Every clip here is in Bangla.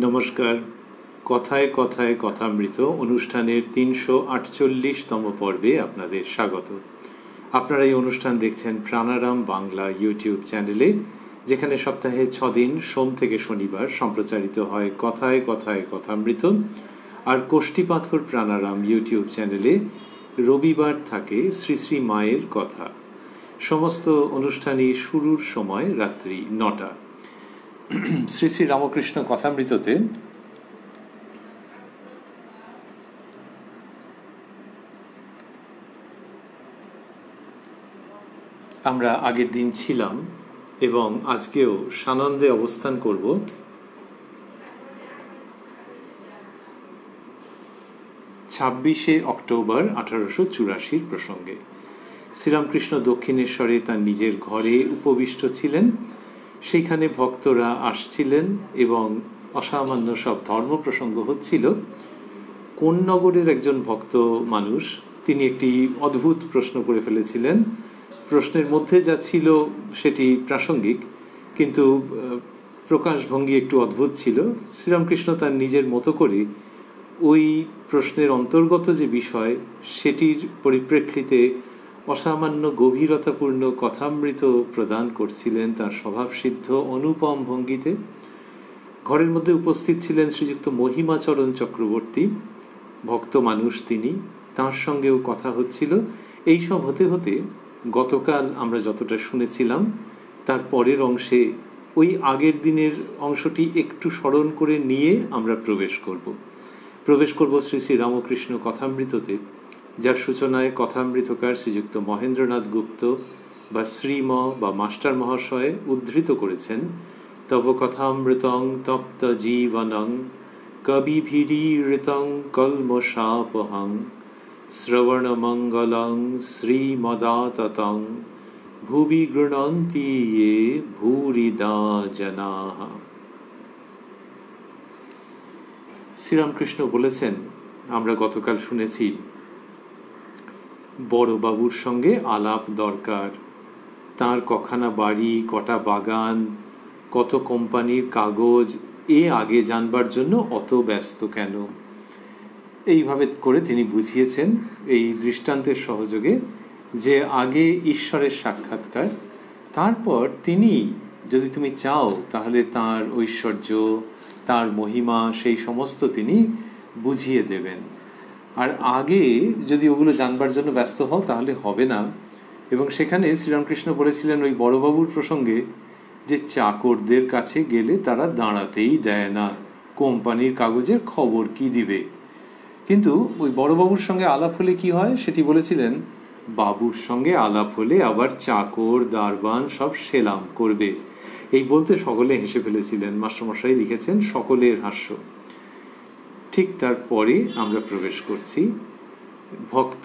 নমস্কার। কথায় কথায় কথামৃত অনুষ্ঠানের ৩৪৮তম পর্বে আপনাদের স্বাগত। আপনারা এই অনুষ্ঠান দেখছেন প্রাণারাম বাংলা ইউটিউব চ্যানেলে, যেখানে সপ্তাহে ৬ দিন সোম থেকে শনিবার সম্প্রচারিত হয় কথায় কথায় কথামৃত, আর কোষ্ঠীপাথর প্রাণারাম ইউটিউব চ্যানেলে রবিবার থাকে শ্রী শ্রী মায়ের কথা। সমস্ত অনুষ্ঠানই শুরুর সময় রাত্রি ৯টা। শ্রী শ্রী রামকৃষ্ণ কথামৃততে আমরা আগের দিন ছিলাম এবং আজকেও সানন্দে অবস্থান করব ২৬শে অক্টোবর ১৮৮৪ প্রসঙ্গে। শ্রীরামকৃষ্ণ দক্ষিণেশ্বরে তার নিজের ঘরে উপবিষ্ট ছিলেন। সেইখানে ভক্তরা আসছিলেন এবং অসামান্য সব ধর্ম প্রসঙ্গ হচ্ছিল। কোন নগরের একজন ভক্ত মানুষ, তিনি একটি অদ্ভুত প্রশ্ন করে ফেলেছিলেন। প্রশ্নের মধ্যে যা ছিল সেটি প্রাসঙ্গিক, কিন্তু প্রকাশভঙ্গি একটু অদ্ভুত ছিল। শ্রীরামকৃষ্ণ তার নিজের মতো করে ওই প্রশ্নের অন্তর্গত যে বিষয়, সেটির পরিপ্রেক্ষিতে অসামান্য গভীরতাপূর্ণ কথামৃত প্রদান করছিলেন তার স্বভাবসিদ্ধ অনুপম ভঙ্গিতে। ঘরের মধ্যে উপস্থিত ছিলেন শ্রীযুক্ত মহিমাচরণ চক্রবর্তী, ভক্ত মানুষ তিনি, তাঁর সঙ্গেও কথা হচ্ছিল। এই সব হতে হতে গতকাল আমরা যতটা শুনেছিলাম তার পরের অংশে ওই আগের দিনের অংশটি একটু স্মরণ করে নিয়ে আমরা প্রবেশ করব শ্রী শ্রী রামকৃষ্ণ কথামৃততে, যার সূচনায় কথামৃতকার শ্রীযুক্ত মহেন্দ্রনাথ গুপ্ত বা শ্রীম বা মাস্টার মহাশয় উদ্ধৃত করেছেন, তব কথামৃতং তপ্ত জীবনং কবিভিরীড়িতং কল্মষাপহং শ্রবণমঙ্গলং শ্রীমদাততং ভুবি গৃণন্তি ये ভূরিদা জনাঃ। শ্রীরামকৃষ্ণ বলেছেন, আমরা গতকাল শুনেছি, বড়বাবুর সঙ্গে আলাপ দরকার। তার কখানা বাড়ি, কটা বাগান, কত কোম্পানির কাগজ, আগে জানবার জন্য অত ব্যস্ত কেন? এইভাবে করে তিনি বুঝিয়েছেন এই দৃষ্টান্তের সহযোগে যে আগে ঈশ্বরের সাক্ষাৎকার, তারপর তিনি, যদি তুমি চাও তাহলে তার ঐশ্বর্য, তার মহিমা, সেই সমস্ত তিনি বুঝিয়ে দেবেন। আর আগে যদি ওগুলো জানবার জন্য ব্যস্ত হও তাহলে হবে না। এবং সেখানে শ্রীরামকৃষ্ণ বলেছিলেন ওই বড়বাবুর প্রসঙ্গে যে চাকরদের কাছে গেলে তারা দাঁড়াতেই দেয় না, কোম্পানির কাগজের খবর কি দিবে। কিন্তু ওই বড়বাবুর সঙ্গে আলাপ হলে কি হয় সেটি বলেছিলেন, বাবুর সঙ্গে আলাপ হলে আবার চাকর দারবান সব সেলাম করবে। এই বলতে সকলে হেসে ফেলেছিলেন। মাস্টারমশাই লিখেছেন সকলের হাস্য। ঠিক তারপরে আমরা প্রবেশ করছি ভক্ত।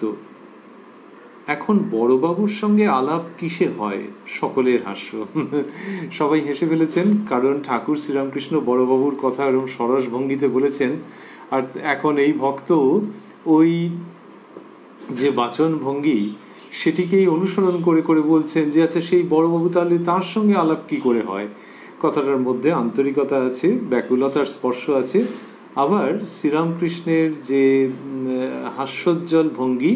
এখন বড়বাবুর সঙ্গে আলাপ কিসে হয়? সকলের হাস্য। সবাই হেসে ফেলেছেন, কারণ ঠাকুর শ্রীরামকৃষ্ণ বড়বাবুর কথা এরকম সরস ভঙ্গিতে বলেছেন। আর এখন এই ভক্ত ওই যে বাচন ভঙ্গি, সেটিকেই অনুসরণ করে করে বলছেন যে আচ্ছা সেই বড়বাবু তাহলে তার সঙ্গে আলাপ কি করে হয়। কথাটার মধ্যে আন্তরিকতা আছে, ব্যাকুলতার স্পর্শ আছে, আবার শ্রীরামকৃষ্ণের যে হাস্যোজ্জ্বল ভঙ্গি,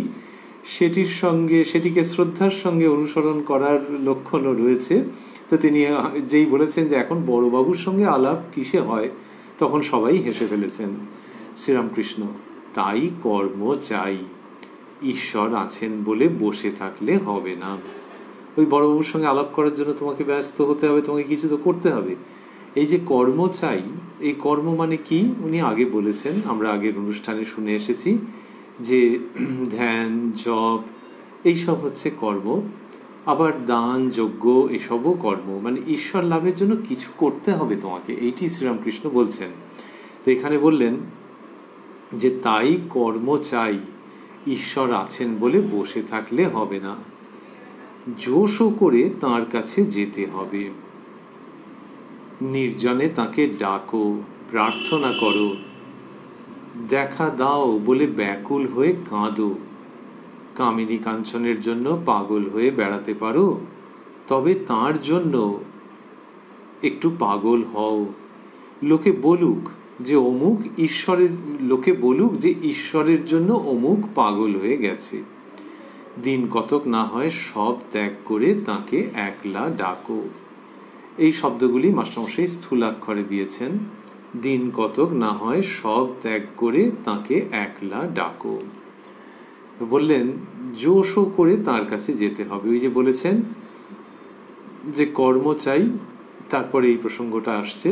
সেটির সঙ্গে, সেটিকে শ্রদ্ধার সঙ্গে অনুসরণ করার লক্ষণও রয়েছে। তো তিনি যেই বলেছেন যে এখন বড়বাবুর সঙ্গে আলাপ কিসে হয়, তখন সবাই হেসে ফেলেছেন। শ্রীরামকৃষ্ণ, তাই কর্ম চাই, ঈশ্বর আছেন বলে বসে থাকলে হবে না। ওই বড়বাবুর সঙ্গে আলাপ করার জন্য তোমাকে ব্যস্ত হতে হবে, তোমাকে কিছু তো করতে হবে। এই যে কর্ম চাই, এই কর্ম মানে কি উনি আগে বলেছেন, আমরা আগের অনুষ্ঠানে শুনে এসেছি যে ধ্যান, জপ, এইসব হচ্ছে কর্ম। আবার দান, যজ্ঞ, এসবও কর্ম। মানে ঈশ্বর লাভের জন্য কিছু করতে হবে তোমাকে, এইটি শ্রীরামকৃষ্ণ বলছেন। তো এখানে বললেন যে তাই কর্ম চাই, ঈশ্বর আছেন বলে বসে থাকলে হবে না, জোশও করে তাঁর কাছে যেতে হবে। নির্জনে তাকে ডাকো, প্রার্থনা করো, দেখা দাও বলে ব্যাকুল হয়ে কাঁদো। কামিনী কাঞ্চনের জন্য পাগল হয়ে বেড়াতে পারো, তবে তার জন্য একটু পাগল হও। লোকে বলুক যে অমুক ঈশ্বরের, লোকে বলুক যে ঈশ্বরের জন্য অমুক পাগল হয়ে গেছে। দিন কতক না হয় সব ত্যাগ করে তাকে একলা ডাকো। এই শব্দগুলি মাস্টারমশাই স্থূলাক্ষরে দিয়েছেন। দিন কতক না হয় সব ত্যাগ করে তাকে একলা ডাকো। বললেন জোশো করে তার কাছে যেতে হবে। ওই যে বলেছেন যে কর্ম চাই, তারপরে এই প্রসঙ্গটা আসছে,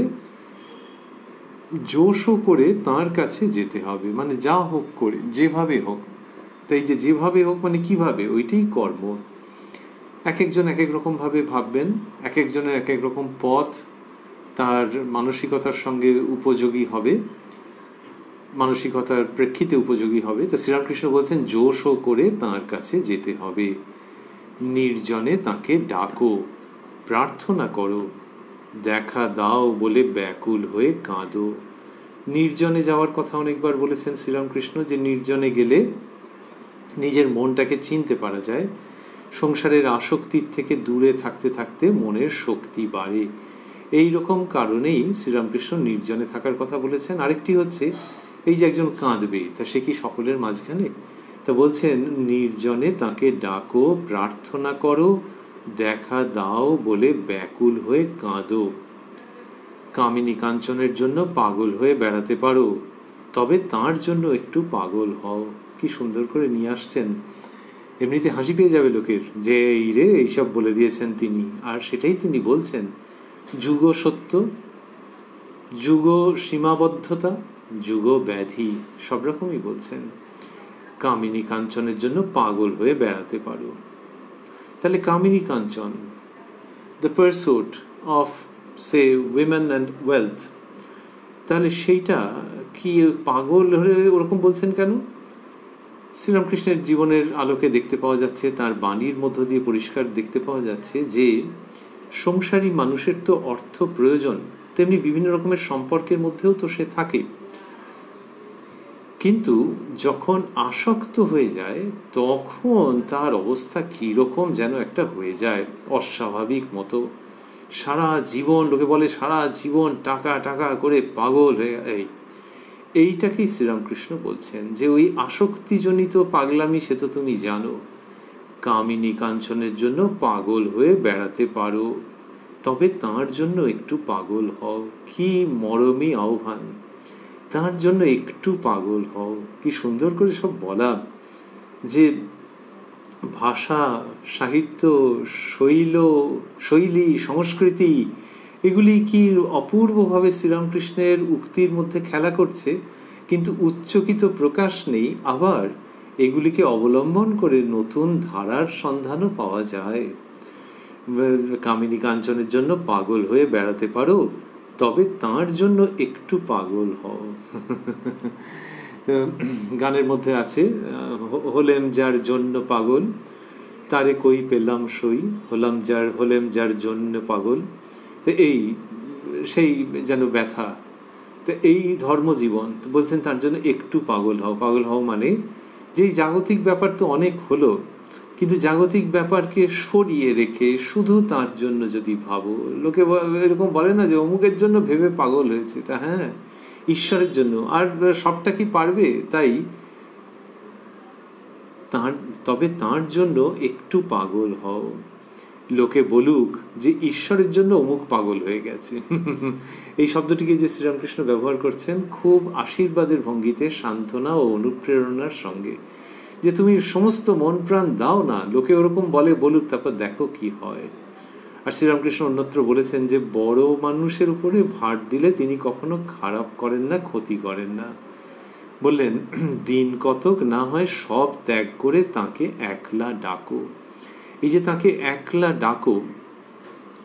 জোশো করে তার কাছে যেতে হবে, মানে যা হোক করে, যেভাবে হোক। তাই যে যেভাবে হোক মানে কিভাবে, ওইটাই কর্ম। এক একজন এক এক রকম ভাবে ভাববেন, এক একজনের এক এক রকম পথ তার মানসিকতার সঙ্গে উপযোগী হবে, মানসিকতার প্রেক্ষিতে উপযোগী হবে। তো শ্রীরামকৃষ্ণ বলছেন জোশো করে তার কাছে যেতে হবে, নির্জনে তাকে ডাকো, প্রার্থনা করো, দেখা দাও বলে ব্যাকুল হয়ে কাঁদো। নির্জনে যাওয়ার কথা অনেকবার বলেছেন শ্রীরামকৃষ্ণ, যে নির্জনে গেলে নিজের মনটাকে চিনতে পারা যায়। সংসারের আসক্তির থেকে দূরে থাকতে থাকতে মনের শক্তি বাড়ে। এই রকম কারণেই শ্রীরামকৃষ্ণ নির্জনে থাকার কথা বলেছেন। আরেকটি হচ্ছে এই যে একজন কাঁদবে, তা সে কি সকলের মাঝখানে? তা বলছেন নির্জনে তাকে ডাকো, প্রার্থনা করো, দেখা দাও বলে ব্যাকুল হয়ে কাঁদো। কামিনী কাঞ্চনের জন্য পাগল হয়ে বেড়াতে পারো, তবে তার জন্য একটু পাগল হও। কি সুন্দর করে নিয়ে আসছেন। এমনিতে হাসি পেয়ে যাবে লোকের যে এই রে এইসব বলে দিয়েছেন তিনি, আর সেটাই তিনি বলছেন। যুগ সত্য, যুগ সীমাবদ্ধতা, যুগ ব্যাধি, সব রকমই বলছেন। কামিনী কাঞ্চনের জন্য পাগল হয়ে বেড়াতে পারো। তাহলে Kamini Kanchan, the pursuit of সে উইমেন অ্যান্ড ওয়েলথ, তাহলে সেইটা কি পাগল হয়ে ওরকম বলছেন কেন? শ্রীরামকৃষ্ণের জীবনের আলোকে দেখতে পাওয়া যাচ্ছে, তার বাণীর মধ্য দিয়ে পরিষ্কার দেখতে পাওয়া যাচ্ছে যে সংসারী মানুষের তো অর্থ প্রয়োজন, তেমনি বিভিন্ন রকমের সম্পর্কের মধ্যেও তো সে থাকে। কিন্তু যখন আসক্ত হয়ে যায় তখন তার অবস্থা কীরকম যেন একটা হয়ে যায়, অস্বাভাবিক মতো। সারা জীবন, লোকে বলে সারা জীবন টাকা টাকা করে পাগল হয়ে, এইটাকেই শ্রীরামকৃষ্ণ বলছেন যে ওই আসক্তিজনিত পাগলামি সে তো তুমি জানো। কামিনী কাঞ্চনের জন্য পাগল হয়ে বেড়াতে পারো, তবে তার জন্য একটু পাগল হও। কি মরমী আহ্বান, তার জন্য একটু পাগল হও। কি সুন্দর করে সব বলা, যে ভাষা, সাহিত্য, শৈলী, সংস্কৃতি, এগুলি কি অপূর্বভাবে শ্রীরামকৃষ্ণের উক্তির মধ্যে খেলা করছে, কিন্তু উচ্চকিত প্রকাশ নেই। আবার এগুলিকে অবলম্বন করে নতুন ধারার সন্ধানও পাওয়া যায়। কামিনী কাঞ্চনের জন্য পাগল হয়ে বেড়াতে পারো, তবে তার জন্য একটু পাগল হও। গানের মধ্যে আছে, হলেম যার জন্য পাগল, তারে কই পেলাম সই, হলেম যার জন্য পাগল। তো এই সেই যেন ব্যথা। তো এই ধর্মজীবন বলছেন তার জন্য একটু পাগল হও। পাগল হও মানে যে জাগতিক ব্যাপার তো অনেক হলো, কিন্তু জাগতিক ব্যাপারকে সরিয়ে রেখে শুধু তার জন্য যদি ভাবো, লোকে এরকম বলে না যে অমুকের জন্য ভেবে পাগল হয়েছে, তা হ্যাঁ, ঈশ্বরের জন্য। আর সবটা কি পারবে? তাই তবে তার জন্য একটু পাগল হও। লোকে বলুক যে ঈশ্বরের জন্য অমুক পাগল হয়ে গেছে। এই শব্দটিকে যে শ্রীরামকৃষ্ণ ব্যবহার করছেন খুব আশীর্বাদের ভঙ্গিতে, সান্ত্বনা ও অনুপ্রেরণার সঙ্গে, যে তুমি সমস্ত মন প্রাণ দাও না, লোকে ওরকম বলুক, তারপর দেখো কি হয়। আর শ্রীরামকৃষ্ণ অন্যত্র বলেছেন যে বড় মানুষের উপরে ভার দিলে তিনি কখনো খারাপ করেন না, ক্ষতি করেন না। বললেন দিন কতক না হয় সব ত্যাগ করে তাকে একলা ডাকো। এই যে তাকে একলা ডাকো,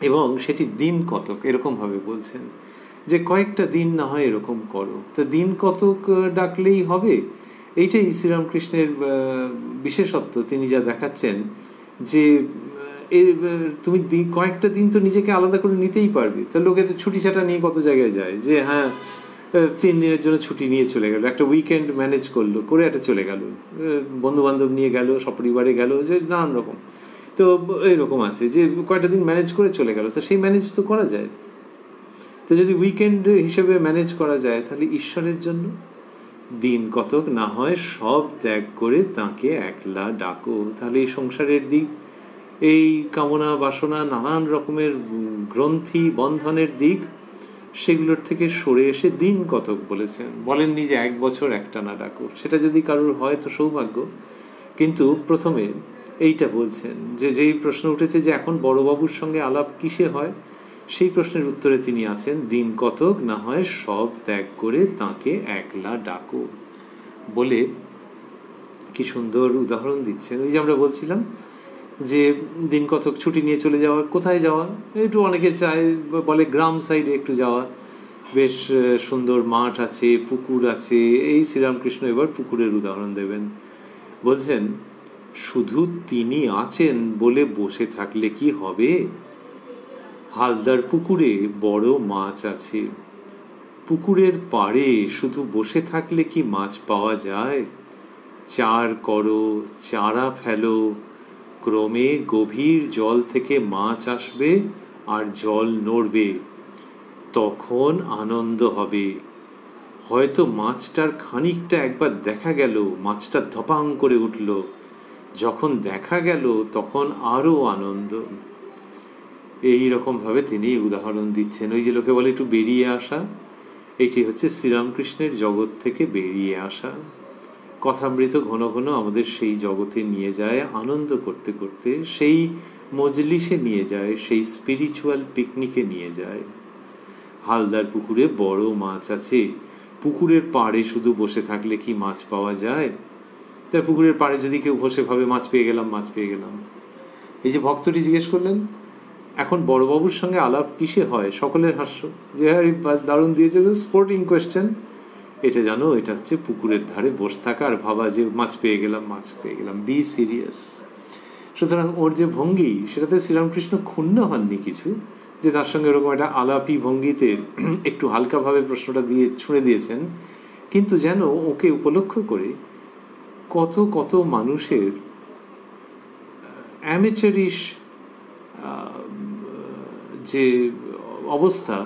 এবং সেটি দিন কতক, এরকম ভাবে বলছেন যে কয়েকটা দিন না হয় এরকম করো। তো দিন কতক ডাকলেই হবে? এইটাই শ্রীরামকৃষ্ণের বিশেষত্ব। তিনি যা দেখাচ্ছেন যে তুমি কয়েকটা দিন তো নিজেকে আলাদা করে নিতেই পারবে। তো লোকে তো ছুটি ছাটা নিয়ে কত জায়গায় যায়, যে হ্যাঁ 3 দিনের জন্য ছুটি নিয়ে চলে গেল, একটা উইকেন্ড ম্যানেজ করলো, করে একটা চলে গেল, বন্ধু বান্ধব নিয়ে গেল, সপরিবারে গেল, যে নানান রকম। তো এইরকম আছে যে কয়েকটা দিন ম্যানেজ করে চলে গেল, তো সেই ম্যানেজ তো করা যায়। তো যদি উইকেন্ড হিসেবে ম্যানেজ করা যায়, তাহলে ঈশ্বরের জন্য দিন কতক না হয় সব ত্যাগ করে তাকে একলা ডাকো। তাহলে এই সংসারের দিক, এই কামনা বাসনা, নানান রকমের গ্রন্থি বন্ধনের দিক, সেগুলোর থেকে সরে এসে দিন কতক বলেছেন, বলেননি যে 1 বছর একটানা ডাকো। সেটা যদি কারোর হয় তো সৌভাগ্য, কিন্তু প্রথমে এইটা বলছেন যে যেই প্রশ্ন উঠেছে যে এখন বড়বাবুর সঙ্গে আলাপ কিসে হয়, সেই প্রশ্নের উত্তরে তিনি আছেন দিন কতক না হয় সব ত্যাগ করে তাকে একলা ডাকো বলে কি সুন্দর উদাহরণ দিচ্ছেন। ওই যে আমরা বলছিলাম যে দিন কতক ছুটি নিয়ে চলে যাওয়া, কোথায় যাওয়া, একটু অনেকে চায় বলে গ্রাম সাইডে একটু যাওয়া, বেশ সুন্দর মাঠ আছে, পুকুর আছে। এই শ্রীরামকৃষ্ণ এবার পুকুরের উদাহরণ দেবেন। বলছেন শুধু তিনি আছেন বলে বসে থাকলে কি হবে? হালদার পুকুরে বড় মাছ আছে, পুকুরের পাড়ে শুধু বসে থাকলে কি মাছ পাওয়া যায়? চার করো, চারা ফেলো, ক্রমে গভীর জল থেকে মাছ আসবে আর জল নড়বে, তখন আনন্দ হবে। হয়তো মাছটার খানিকটা একবার দেখা গেল, মাছটা ধপাং করে উঠল, যখন দেখা গেল তখন আরো আনন্দ। এই রকম ভাবে তিনি উদাহরণ দিচ্ছেন। ওই যে লোকে বলে একটু বেরিয়ে আসা, এটি হচ্ছে শ্রীরামকৃষ্ণের জগৎ থেকে বেরিয়ে আসা। কথামৃত ঘন ঘন আমাদের সেই জগতে নিয়ে যায়, আনন্দ করতে করতে সেই মজলিসে নিয়ে যায়, সেই স্পিরিচুয়াল পিকনিকে নিয়ে যায়। হালদার পুকুরে বড় মাছ আছে, পুকুরের পাড়ে শুধু বসে থাকলে কি মাছ পাওয়া যায়? তাই পুকুরের পাড়ে যদি কেউ বসে ভাবে মাছ পেয়ে গেলাম, মাছ পেয়ে গেলাম। এই যে ভক্তটি জিজ্ঞেস করলেন এখন বড়বাবুর সঙ্গে আলাপ কিসে হয়, সকলের হাস্য, যে হ্যাঁ বাস দারুণ দিয়েছে, স্পোর্টিং কোয়েশ্চেন। এটা জানো, এটা হচ্ছে পুকুরের ধারে বসে থাকা আর ভাবা যে মাছ পেয়ে গেলাম, মাছ পেয়ে গেলাম। Be serious. সুতরাং ওর যে ভঙ্গি, সেটাতে শ্রীরামকৃষ্ণ ক্ষুণ্ণ হননি কিছু, যে তার সঙ্গে এরকম একটা আলাপি ভঙ্গিতে একটু হালকাভাবে প্রশ্নটা দিয়ে ছুঁড়ে দিয়েছেন, কিন্তু যেন ওকে উপলক্ষ করে কত কত মানুষের অ্যামেচারিশ যে অবস্থা,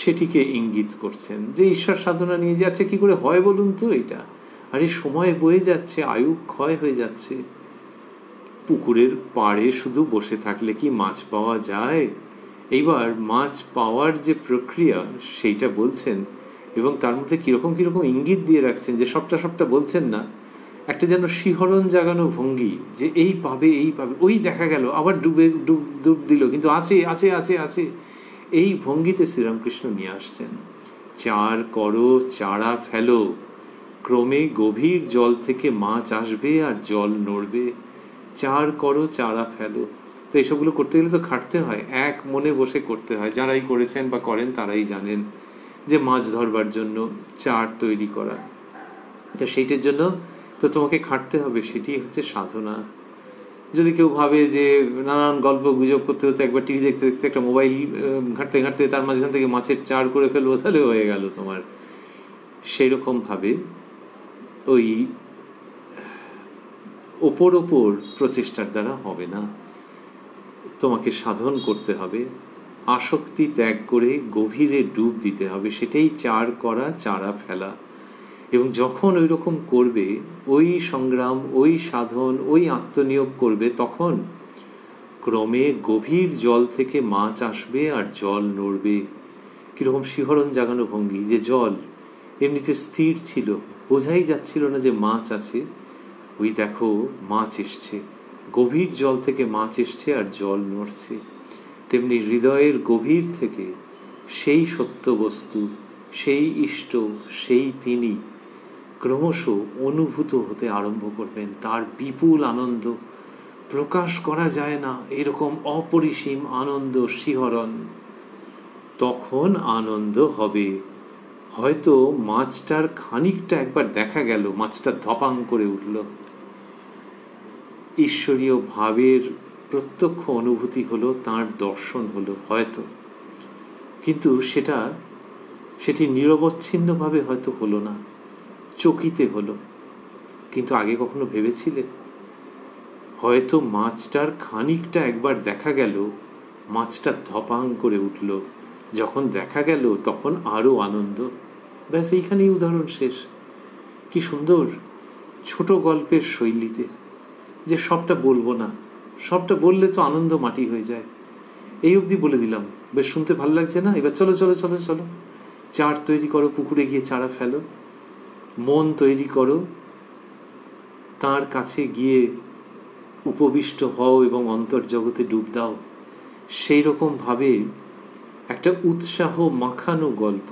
সেটিকে ইঙ্গিত করছেন। যে ঈশ্বর সাধনা নিয়ে যাচ্ছে, কি করে হয় বলুন তো এটা? আরে সময় বয়ে যাচ্ছে, আয়ু ক্ষয় হয়ে যাচ্ছে, পুকুরের পাড়ে শুধু বসে থাকলে কি মাছ পাওয়া যায়? এইবার মাছ পাওয়ার যে প্রক্রিয়া সেইটা বলছেন, এবং তার মধ্যে কিরকম কিরকম ইঙ্গিত দিয়ে রাখছেন, যে সবটা সবটা বলছেন না, একটা যেন শিহরণ জাগানো ভঙ্গি, যে এই পাবে এই পাবে, ওই দেখা গেল আবার ডুব দিল, কিন্তু আছে আছে আছে আছে, এই ভঙ্গিতে শ্রীরামকৃষ্ণ নিয়ে আসছেন। চার করো, চারা ফেলো, ক্রমে গভীর জল থেকে মাছ আসবে আর জল নড়বে। চার করো, চারা ফেলো। তো এইসবগুলো করতে গেলে তো খাটতে হয়, এক মনে বসে করতে হয়। যারাই করেছেন বা করেন তারাই জানেন যে মাছ ধরবার জন্য চার তৈরি করা, তো সেইটার জন্য তো তোমাকে খাটতে হবে, সেটি হচ্ছে সাধনা। যদি কেউ ভাবে যে নানান গল্প গুজব করতে হতে একবার টিভি দেখতে দেখতে একটা মোবাইল ঘাঁটতে ঘাঁটতে তার মাঝখান থেকে মাছের চার করে ফেলবো, তাহলে হয়ে গেল তোমার। সেই রকম ভাবে ওই ওপর ওপর প্রচেষ্টার দ্বারা হবে না, তোমাকে সাধন করতে হবে, আসক্তি ত্যাগ করে গভীরে ডুব দিতে হবে। সেটাই চার করা, চারা ফেলা। এবং যখন ওই রকম করবে, ওই সংগ্রাম, ওই সাধন, ওই আত্মনিয়োগ করবে, তখন ক্রমে গভীর জল থেকে মাছ আসবে আর জল নড়বে। কীরকম শিহরণ জাগানো ভঙ্গি, যে জল এমনিতে স্থির ছিল, বোঝাই যাচ্ছিল না যে মাছ আছে, ওই দেখো মাছ এসছে, গভীর জল থেকে মাছ এসছে আর জল নড়ছে। তেমনি হৃদয়ের গভীর থেকে সেই সত্য বস্তু, সেই ইষ্ট, সেই তিনি ক্রমশ অনুভূত হতে আরম্ভ করবেন। তার বিপুল আনন্দ প্রকাশ করা যায় না, এরকম অপরিসীম আনন্দ, শিহরণ। তখন আনন্দ হবে। হয়তো মাছটার খানিকটা একবার দেখা গেল, মাছটা ধপাং করে উঠল, ঈশ্বরীয় ভাবের প্রত্যক্ষ অনুভূতি হলো, তার দর্শন হলো হয়তো, কিন্তু সেটি নিরবচ্ছিন্নভাবে হয়তো হলো না, চকিতে হলো। কিন্তু আগে কখনো ভেবেছিলে? হয়তো মাছটার খানিকটা একবার দেখা গেল, মাছটা ধপাং করে উঠল, যখন দেখা গেল তখন আরো আনন্দ। ব্যাস এইখানেই উদাহরণ শেষ। কি সুন্দর ছোট গল্পের শৈলীতে, যে সবটা বলবো না, সবটা বললে তো আনন্দ মাটি হয়ে যায়। এই অবধি বলে দিলাম, বেশ শুনতে ভালো লাগছে না? এবার চলো চলো চলো চলো, চার তৈরি করো, পুকুরে গিয়ে চারা ফেলো, মন তৈরি করো, তার কাছে গিয়ে উপবিষ্ট হও এবং অন্তর্জগতে ডুব দাও। সেই রকম ভাবে একটা উৎসাহ মাখানো গল্প।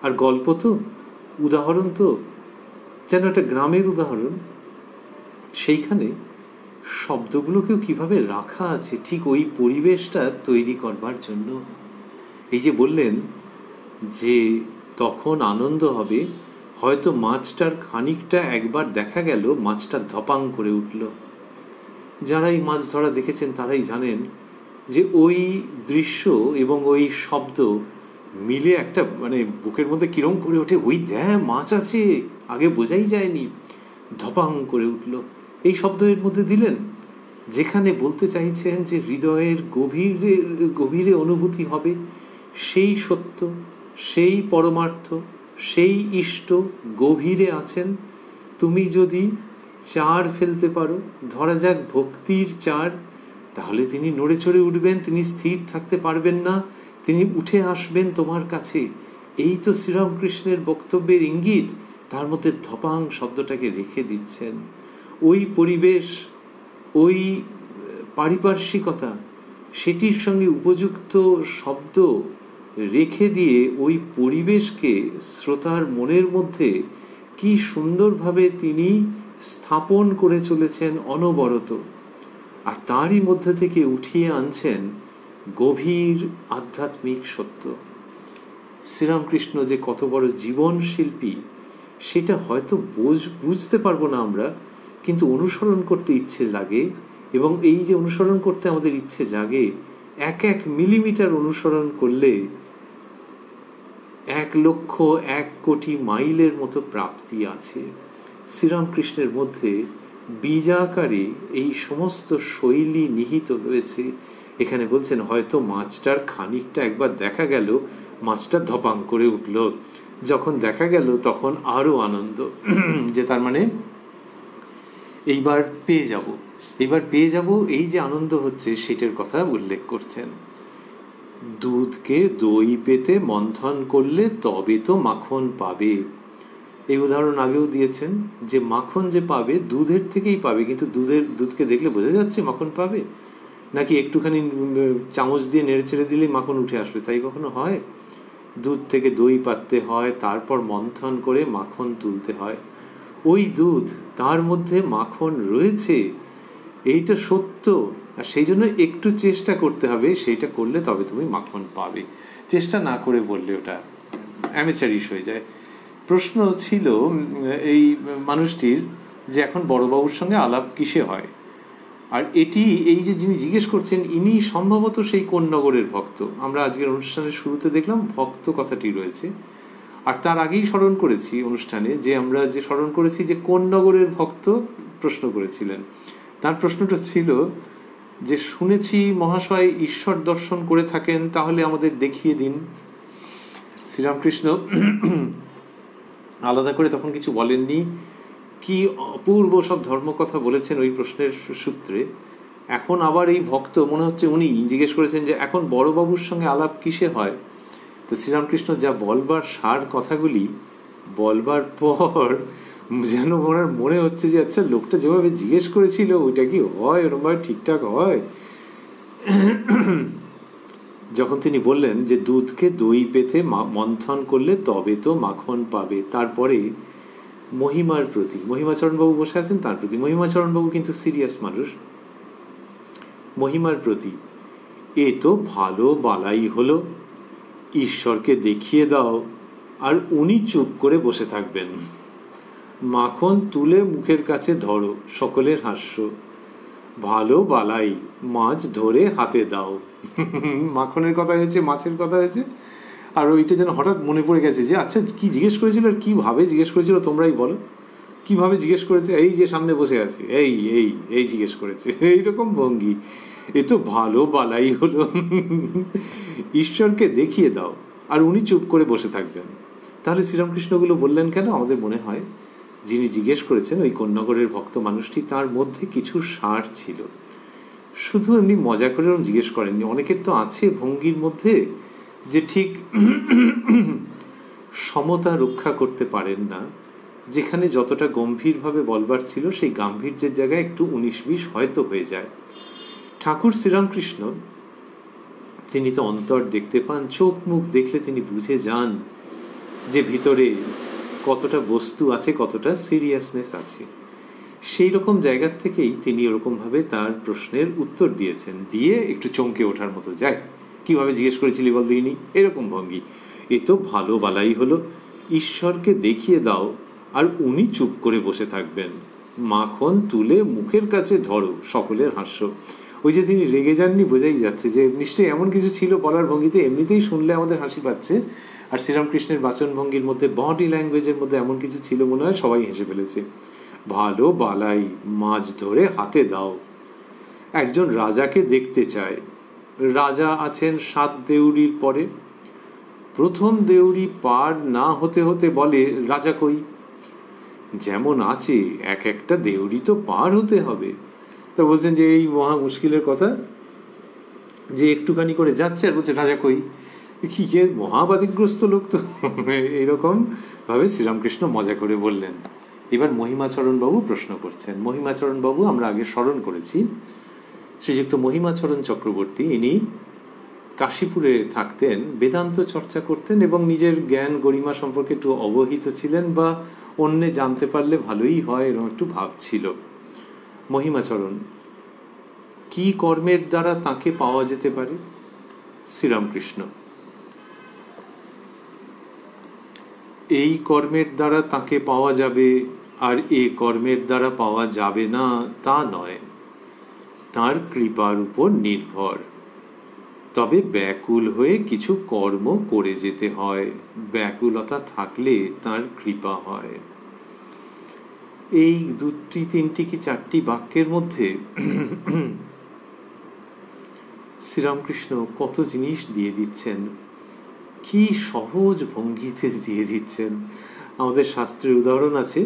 আর গল্প তো, উদাহরণ তো যেন একটা গ্রামের উদাহরণ, সেইখানে শব্দগুলোকেও কিভাবে রাখা আছে ঠিক ওই পরিবেশটা তৈরি করবার জন্য। এই যে বললেন যে তখন আনন্দ হবে, হয়তো মাছটার খানিকটা একবার দেখা গেল, মাছটা ধপাং করে উঠল। যারাই মাছ ধরা দেখেছেন তারাই জানেন যে ওই দৃশ্য এবং ওই শব্দ মিলে একটা মানে বুকের মধ্যে কিরম করে ওঠে, ওই মাছ আছে, আগে বোঝাই যায়নি, ধপাং করে উঠল। এই শব্দ এর মধ্যে দিলেন, যেখানে বলতে চাইছেন যে হৃদয়ের গভীরে গভীরে অনুভূতি হবে সেই সত্য, সেই পরমার্থ, সেই ইষ্ট গভীরে আছেন। তুমি যদি চার ফেলতে পারো, ধরা যাক ভক্তির চার, তাহলে তিনি নড়ে চড়ে উঠবেন, তিনি স্থির থাকতে পারবেন না, তিনি উঠে আসবেন তোমার কাছে। এই তো শ্রীরামকৃষ্ণের বক্তব্যের ইঙ্গিত। তার মধ্যে ধপাং শব্দটাকে রেখে দিচ্ছেন। ওই পরিবেশ, ওই পারিপার্শ্বিকতা, সেটির সঙ্গে উপযুক্ত শব্দ রেখে দিয়ে ওই পরিবেশকে শ্রোতার মনের মধ্যে কি সুন্দরভাবে তিনি স্থাপন করে চলেছেন অনবরত। আর তারই মধ্যে থেকে উঠিয়ে আনছেন গভীর আধ্যাত্মিক সত্য। শ্রীরামকৃষ্ণ যে কত বড় জীবন শিল্পী সেটা হয়তো বুঝতে পারবো না আমরা, কিন্তু অনুসরণ করতে ইচ্ছে লাগে। এবং এই যে অনুসরণ করতে আমাদের ইচ্ছে জাগে, এক এক মিলিমিটার অনুসরণ করলে 1,01,00,000,000 মাইলের মতো প্রাপ্তি আছে। শ্রীরামকৃষ্ণের মধ্যে বীজাকারে এই সমস্ত শৈলী নিহিত রয়েছে। এখানে বলছেন হয়তো মাছটার খানিকটা একবার দেখা গেল, মাছটা ধপাং করে উঠল। যখন দেখা গেল তখন আরো আনন্দ, যে তার মানে এইবার পেয়ে যাব, এইবার পেয়ে যাব, এই যে আনন্দ হচ্ছে সেটার কথা উল্লেখ করছেন। দুধকে দই পেতে মন্থন করলে তবে তো মাখন পাবে। এই উদাহরণ আগেও দিয়েছেন যে মাখন যে পাবে দুধের থেকেই পাবে, কিন্তু দুধকে দেখলে বোঝা যাচ্ছে মাখন পাবে, নাকি একটুখানি চামচ দিয়ে নেড়ে ছেড়ে দিলেই মাখন উঠে আসবে? তাই কখনো হয়? দুধ থেকে দই পাততে হয়, তারপর মন্থন করে মাখন তুলতে হয়। ওই দুধ, তার মধ্যে মাখন রয়েছে, এইটা সত্য। আর সেই জন্য একটু চেষ্টা করতে হবে, সেইটা করলে তবে তুমি মাখন পাবে। চেষ্টা না করে বললে ওটা অ্যামেচারিশ হয়ে যায়। প্রশ্ন ছিল এই মানুষটির যে এখন বড়বাবুর সঙ্গে আলাপ কিসে হয়। আর এটি এই যে যিনি জিজ্ঞেস করছেন ইনি সম্ভবত সেই কোন্নগরের ভক্ত। আমরা আজকের অনুষ্ঠানের শুরুতে দেখলাম ভক্ত কথাটি রয়েছে, আর তার আগেই স্মরণ করেছি অনুষ্ঠানে যে আমরা যে স্মরণ করেছি যে কোন্নগরের ভক্ত প্রশ্ন করেছিলেন। তার প্রশ্নটা ছিল যে শুনেছি মহাশয় ঈশ্বর দর্শন করে থাকেন, তাহলে আমাদের দেখিয়ে দিন। শ্রীরামকৃষ্ণ আলাদা করে তখন কিছু বলেননি, কি অপূর্ব সব ধর্মকথা বলেছেন ওই প্রশ্নের সূত্রে। এখন আবার এই ভক্ত মনে হচ্ছে উনি জিজ্ঞেস করেছেন যে এখন বড়বাবুর সঙ্গে আলাপ কিসে হয়। তো শ্রীরামকৃষ্ণ যা বলবার সার কথাগুলি বলবার পর যেন ওনার মনে হচ্ছে যে আচ্ছা লোকটা যেভাবে জিজ্ঞেস করেছিল ওইটা কি হয়, ওরকমভাবে ঠিকঠাক হয়। যখন তিনি বললেন যে দুধকে দই পেতে মন্থন করলে তবে তো মাখন পাবে, তারপরে মহিমার প্রতি, মহিমাচরণবাবু বসে আছেন তার প্রতি, মহিমাচরণবাবু কিন্তু সিরিয়াস মানুষ, মহিমার প্রতি এ তো ভালো বালাই হলো, ঈশ্বরকে দেখিয়ে দাও আর উনি চুপ করে বসে থাকবেন, মাখন তুলে মুখের কাছে ধরো, সকলের হাস্য, ভালো বালাই, মাছ ধরে হাতে দাও। মাখনের কথা হয়েছে, মাছের কথা হয়েছে, আর ওইটা যেন হঠাৎ মনে পড়ে গেছে যে আচ্ছা কি জিজ্ঞেস করেছিল আর কিভাবে জিজ্ঞেস করেছিল, তোমরাই বলো কিভাবে জিজ্ঞেস করেছে। এই যে সামনে বসে আছে, এই এই এই জিজ্ঞেস করেছে, এইরকম ভঙ্গি, এ তো ভালো বালাই হলো। ঈশ্বরকে দেখিয়ে দাও আর উনি চুপ করে বসে থাকবেন। তাহলে শ্রীরামকৃষ্ণগুলো বললেন কেন? আমাদের মনে হয় যিনি জিজ্ঞেস করেছেন ওই কোন্নগরের ভক্ত মানুষটি, তার মধ্যে কিছু সার ছিল। শুধু এমনি মজা করে ওরকম জিজ্ঞেস করেননি। অনেকের তো আছে ভঙ্গির মধ্যে যে ঠিক সমতা রক্ষা করতে পারেন না, যেখানে যতটা গম্ভীরভাবে বলবার ছিল সেই গাম্ভীর্যের জায়গায় একটু 19-20 হয়তো হয়ে যায়। ঠাকুর শ্রীরামকৃষ্ণ তিনি তো অন্তর দেখতে পান, চোখ মুখ দেখলে তিনি বুঝে যান যে ভিতরে কতটা বস্তু আছে, কতটা সিরিয়াসনেস আছে। সেই রকম জায়গার থেকেই তিনি ওরকমভাবে তার প্রশ্নের উত্তর দিয়েছেন, দিয়ে একটু চমকে ওঠার মতো, যায় কিভাবে জিজ্ঞেস করেছিলি বল দিইনি, এরকম ভঙ্গি। এ তো ভালো বালাই হলো, ঈশ্বরকে দেখিয়ে দাও আর উনি চুপ করে বসে থাকবেন, মাখন তুলে মুখের কাছে ধরো, সকলের হাস্য। ওই যে তিনি রেগে যাননি বোঝাই যাচ্ছে যে নিশ্চয়ই এমন কিছু ছিল বলার ভঙ্গিতে, এমনিতেই শুনলে আমাদের হাসি পাচ্ছে, আর শ্রীরামকৃষ্ণের বাচন ভঙ্গির মধ্যে, বডি ল্যাঙ্গুয়েজের মধ্যে এমন কিছু ছিল মনে হয় সবাই হেসে ফেলেছে। ভালো বালাই, মাছ ধরে হাতে দাও। একজন রাজাকে দেখতে চায়। রাজা আছেন 7 দেউড়ির পরে। প্রথম দেউড়ি পার না হতে হতে বলে, রাজা কই? যেমন আছে এক একটা দেউড়ি তো পার হতে হবে। তা বলছেন যে এই মহা মুশকিলের কথা, যে একটুখানি করে যাচ্ছে আর বলছে রাজা কই। কি মহাবাদিগ্রস্ত লোক তো। এইরকম ভাবে শ্রীরামকৃষ্ণ মজা করে বললেন। এবার মহিমাচরণ বাবু প্রশ্ন করছেন। মহিমাচরণ বাবু আমরা আগে স্মরণ করেছি, শ্রীযুক্ত মহিমাচরণ চক্রবর্তী, ইনি কাশীপুরে থাকতেন, বেদান্ত চর্চা করতেন এবং নিজের জ্ঞান গরিমা সম্পর্কে একটু অবহিত ছিলেন, বা অন্যে জানতে পারলে ভালোই হয় এরকম একটু ভাব ছিল। মহিমাচরণ, কি কর্মের দ্বারা তাকে পাওয়া যেতে পারে? শ্রীরামকৃষ্ণ, এই কর্মের দ্বারা তাকে পাওয়া যাবে আর এ কর্মের দ্বারা পাওয়া যাবে না তা নয়, তার কৃপার উপর নির্ভর। তবে ব্যাকুল হয়ে কিছু কর্ম করে যেতে হয়, ব্যাকুলতা থাকলে তার কৃপা হয়। এই 2, 3 কি 4টি বাক্যের মধ্যে শ্রীরামকৃষ্ণ কত জিনিস দিয়ে দিচ্ছেন, কি সহজ ভঙ্গিতে দিয়ে দিচ্ছেন। আমাদের শাস্ত্রের উদাহরণ আছে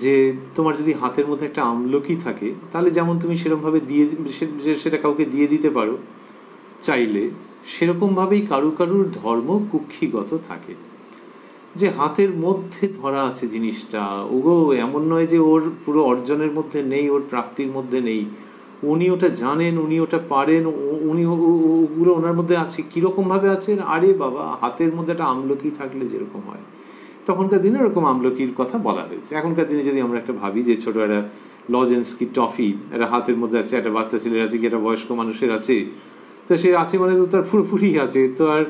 যে তোমার যদি হাতের মধ্যে একটা আমলকি থাকে, তাহলে যেমন তুমি সেরকমভাবে দিয়ে সেটা কাউকে দিয়ে দিতে পারো চাইলে, সেরকমভাবেই কারুর ধর্ম কুক্ষিগত থাকে, যে হাতের মধ্যে ধরা আছে জিনিসটা। ওগো এমন নয় যে ওর পুরো অর্জনের মধ্যে নেই, ওর প্রাপ্তির মধ্যে নেই, উনি ওটা জানেন, উনি ওটা পারেন, উনি ওগুলো ওনার মধ্যে আছে। কীরকমভাবে আছেন? আরে বাবা, হাতের মধ্যে একটা আমলকি থাকলে যেরকম হয়, তখনকার দিনে ওরকম আমলকির কথা বলা হয়েছে। এখনকার দিনে যদি আমরা একটা ভাবি যে ছোটো একটা লজেন্স কি টফি একটা হাতের মধ্যে আছে, একটা বাচ্চা ছেলের আছে কি একটা বয়স্ক মানুষের আছে, তো সে আছে মানে তো তার পুরোপুরি আছে, তো আর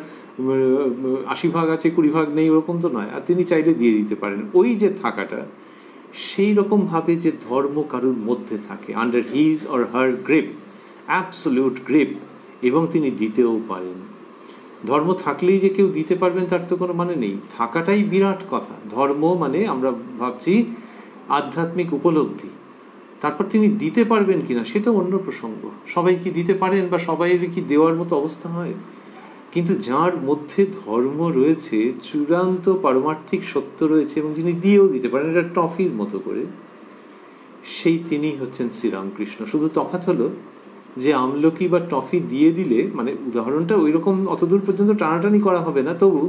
80% আছে 20% নেই ওরকম তো নয়। আর তিনি চাইলে দিয়ে দিতে পারেন। ওই যে থাকাটা, সেই রকমভাবে যে ধর্ম কারুর মধ্যে থাকে, under his or her grip, absolute grip, এবং তিনি দিতেও পারেন। ধর্ম থাকলেই যে কেউ দিতে পারবেন তার তো কোনো মানে নেই, থাকাটাই বিরাট কথা। ধর্ম মানে আমরা ভাবছি আধ্যাত্মিক উপলব্ধি, তারপর তিনি দিতে পারবেন কিনা সেটা অন্য প্রসঙ্গ। সবাই কি দিতে পারেন বা সবাইয়ের কি দেওয়ার মতো অবস্থা হয়? কিন্তু যার মধ্যে ধর্ম রয়েছে, চূড়ান্ত পারমার্থিক সত্য রয়েছে, এবং যিনি দিয়েও দিতে পারেন এটা টফির মতো করে, সেই তিনি হচ্ছেন শ্রীরামকৃষ্ণ। শুধু তফাৎ হলো যে আমলকি বা টফি দিয়ে দিলে, মানে উদাহরণটা ওই রকম অতদূর পর্যন্ত টানাটানি করা হবে না, তবু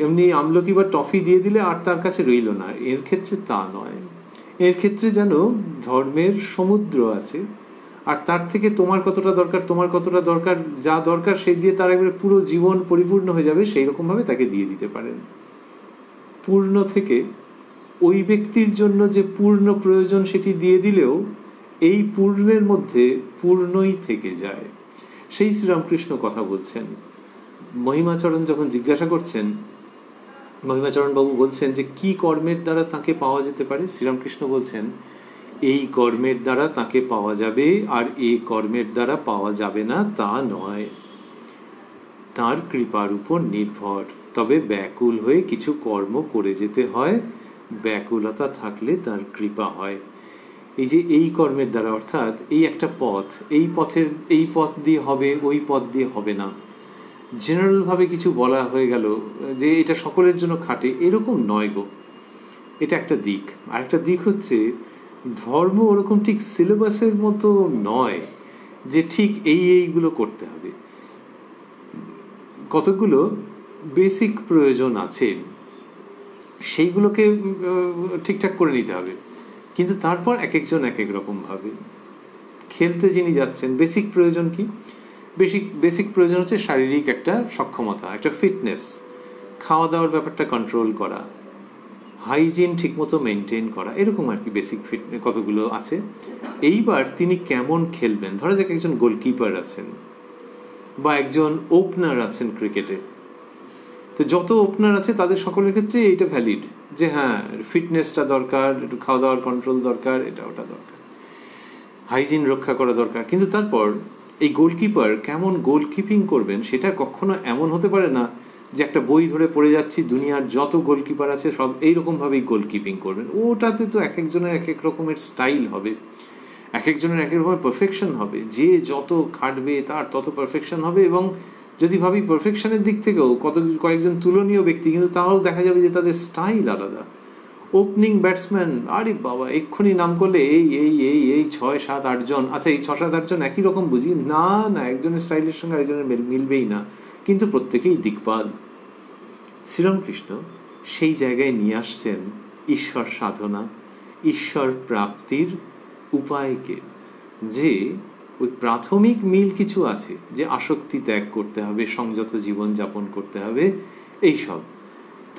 এমনি আমলকি বা টফি দিয়ে দিলে আর তার কাছে রইল না, এর ক্ষেত্রে তা নয়। এর ক্ষেত্রে যেন ধর্মের সমুদ্র আছে, আর তার থেকে তোমার কতটা দরকার, তোমার কতটা দরকার, যা দরকার সেই দিয়ে তার একবারে পুরো জীবন পরিপূর্ণ হয়ে যাবে, সেই রকমভাবে তাকে দিয়ে দিতে পারেন। পূর্ণ থেকে ওই ব্যক্তির জন্য যে পূর্ণ প্রয়োজন সেটি দিয়ে দিলেও এই পূর্ণের মধ্যে পূর্ণই থেকে যায়। সেই শ্রীরামকৃষ্ণ কথা বলছেন। মহিমাচরণ যখন জিজ্ঞাসা করছেন, মহিমাচরণ বাবু বলছেন যে কি কর্মের দ্বারা তাকে পাওয়া যেতে পারে, শ্রীরামকৃষ্ণ বলছেন এই কর্মের দ্বারা তাকে পাওয়া যাবে আর এই কর্মের দ্বারা পাওয়া যাবে না তা নয়, তার কৃপার উপর নির্ভর। তবে ব্যাকুল হয়ে কিছু কর্ম করে যেতে হয়, ব্যাকুলতা থাকলে তার কৃপা হয়। এই যে এই কর্মের দ্বারা, অর্থাৎ এই একটা পথ, এই পথ দিয়ে হবে, ওই পথ দিয়ে হবে না, জেনারেলভাবে কিছু বলা হয়ে গেল যে এটা সকলের জন্য খাটে, এরকম নয় গো। এটা একটা দিক। আর একটা দিক হচ্ছে ধর্ম ওরকম ঠিক সিলেবাসের মতো নয় যে ঠিক এইগুলো করতে হবে। কতগুলো বেসিক প্রয়োজন আছে, সেইগুলোকে ঠিকঠাক করে নিতে হবে। কিন্তু তারপর এক একজন এক এক রকমভাবে। খেলতে যিনি যাচ্ছেন, বেসিক প্রয়োজন কি? বেসিক প্রয়োজন হচ্ছে শারীরিক একটা সক্ষমতা, একটা ফিটনেস, খাওয়া দাওয়ার ব্যাপারটা কন্ট্রোল করা, হাইজিন ঠিকমতো মেনটেন করা, এরকম আর কি বেসিক ফিটনেস কতগুলো আছে। এইবার তিনি কেমন খেলবেন, ধরা যাক একজন গোলকিপার আছেন বা একজন ওপেনার আছেন ক্রিকেটে, তো যত ওপেনার আছে তাদের সকলের ক্ষেত্রে এইটা ভ্যালিড যে হ্যাঁ ফিটনেসটা দরকার, একটু খাওয়া দাওয়ার কন্ট্রোল দরকার, এটা ওটা দরকার, হাইজিন রক্ষা করা দরকার। কিন্তু তারপর এই গোলকিপার কেমন গোলকিপিং করবেন সেটা কখনো এমন হতে পারে না যে একটা বই ধরে পড়ে যাচ্ছি দুনিয়ার যত গোলকিপার আছে সব এইরকমভাবেই গোলকিপিং করবেন। ওটাতে তো এক একজনের এক এক রকমের স্টাইল হবে, এক একজনের এক এক রকমের পারফেকশন হবে, যে যত খাটবে তার তত পারফেকশন হবে। এবং যদি ভাবি পারফেকশনের দিক থেকেও কয়েকজন তুলনীয় ব্যক্তি, কিন্তু তাও দেখা যাবে যে তাদের স্টাইল আলাদা। ওপেনিং ব্যাটসম্যান, আরে বাবা এক্ষুনি নাম করলে এই এই এই এই 6-7-8 জন, আচ্ছা এই 6-7-8 জন একই রকম বুঝি না, না একজনের স্টাইলের সঙ্গে আরেকজনের মিলবেই না, কিন্তু প্রত্যেকেই দিকপাল। শ্রীরামকৃষ্ণ সেই জায়গায় নিয়ে আসছেন ঈশ্বর সাধনা, ঈশ্বর প্রাপ্তির উপায়কে, যে ওই প্রাথমিক মিল কিছু আছে যে আসক্তি ত্যাগ করতে হবে, সংযত জীবন যাপন করতে হবে, এইসব।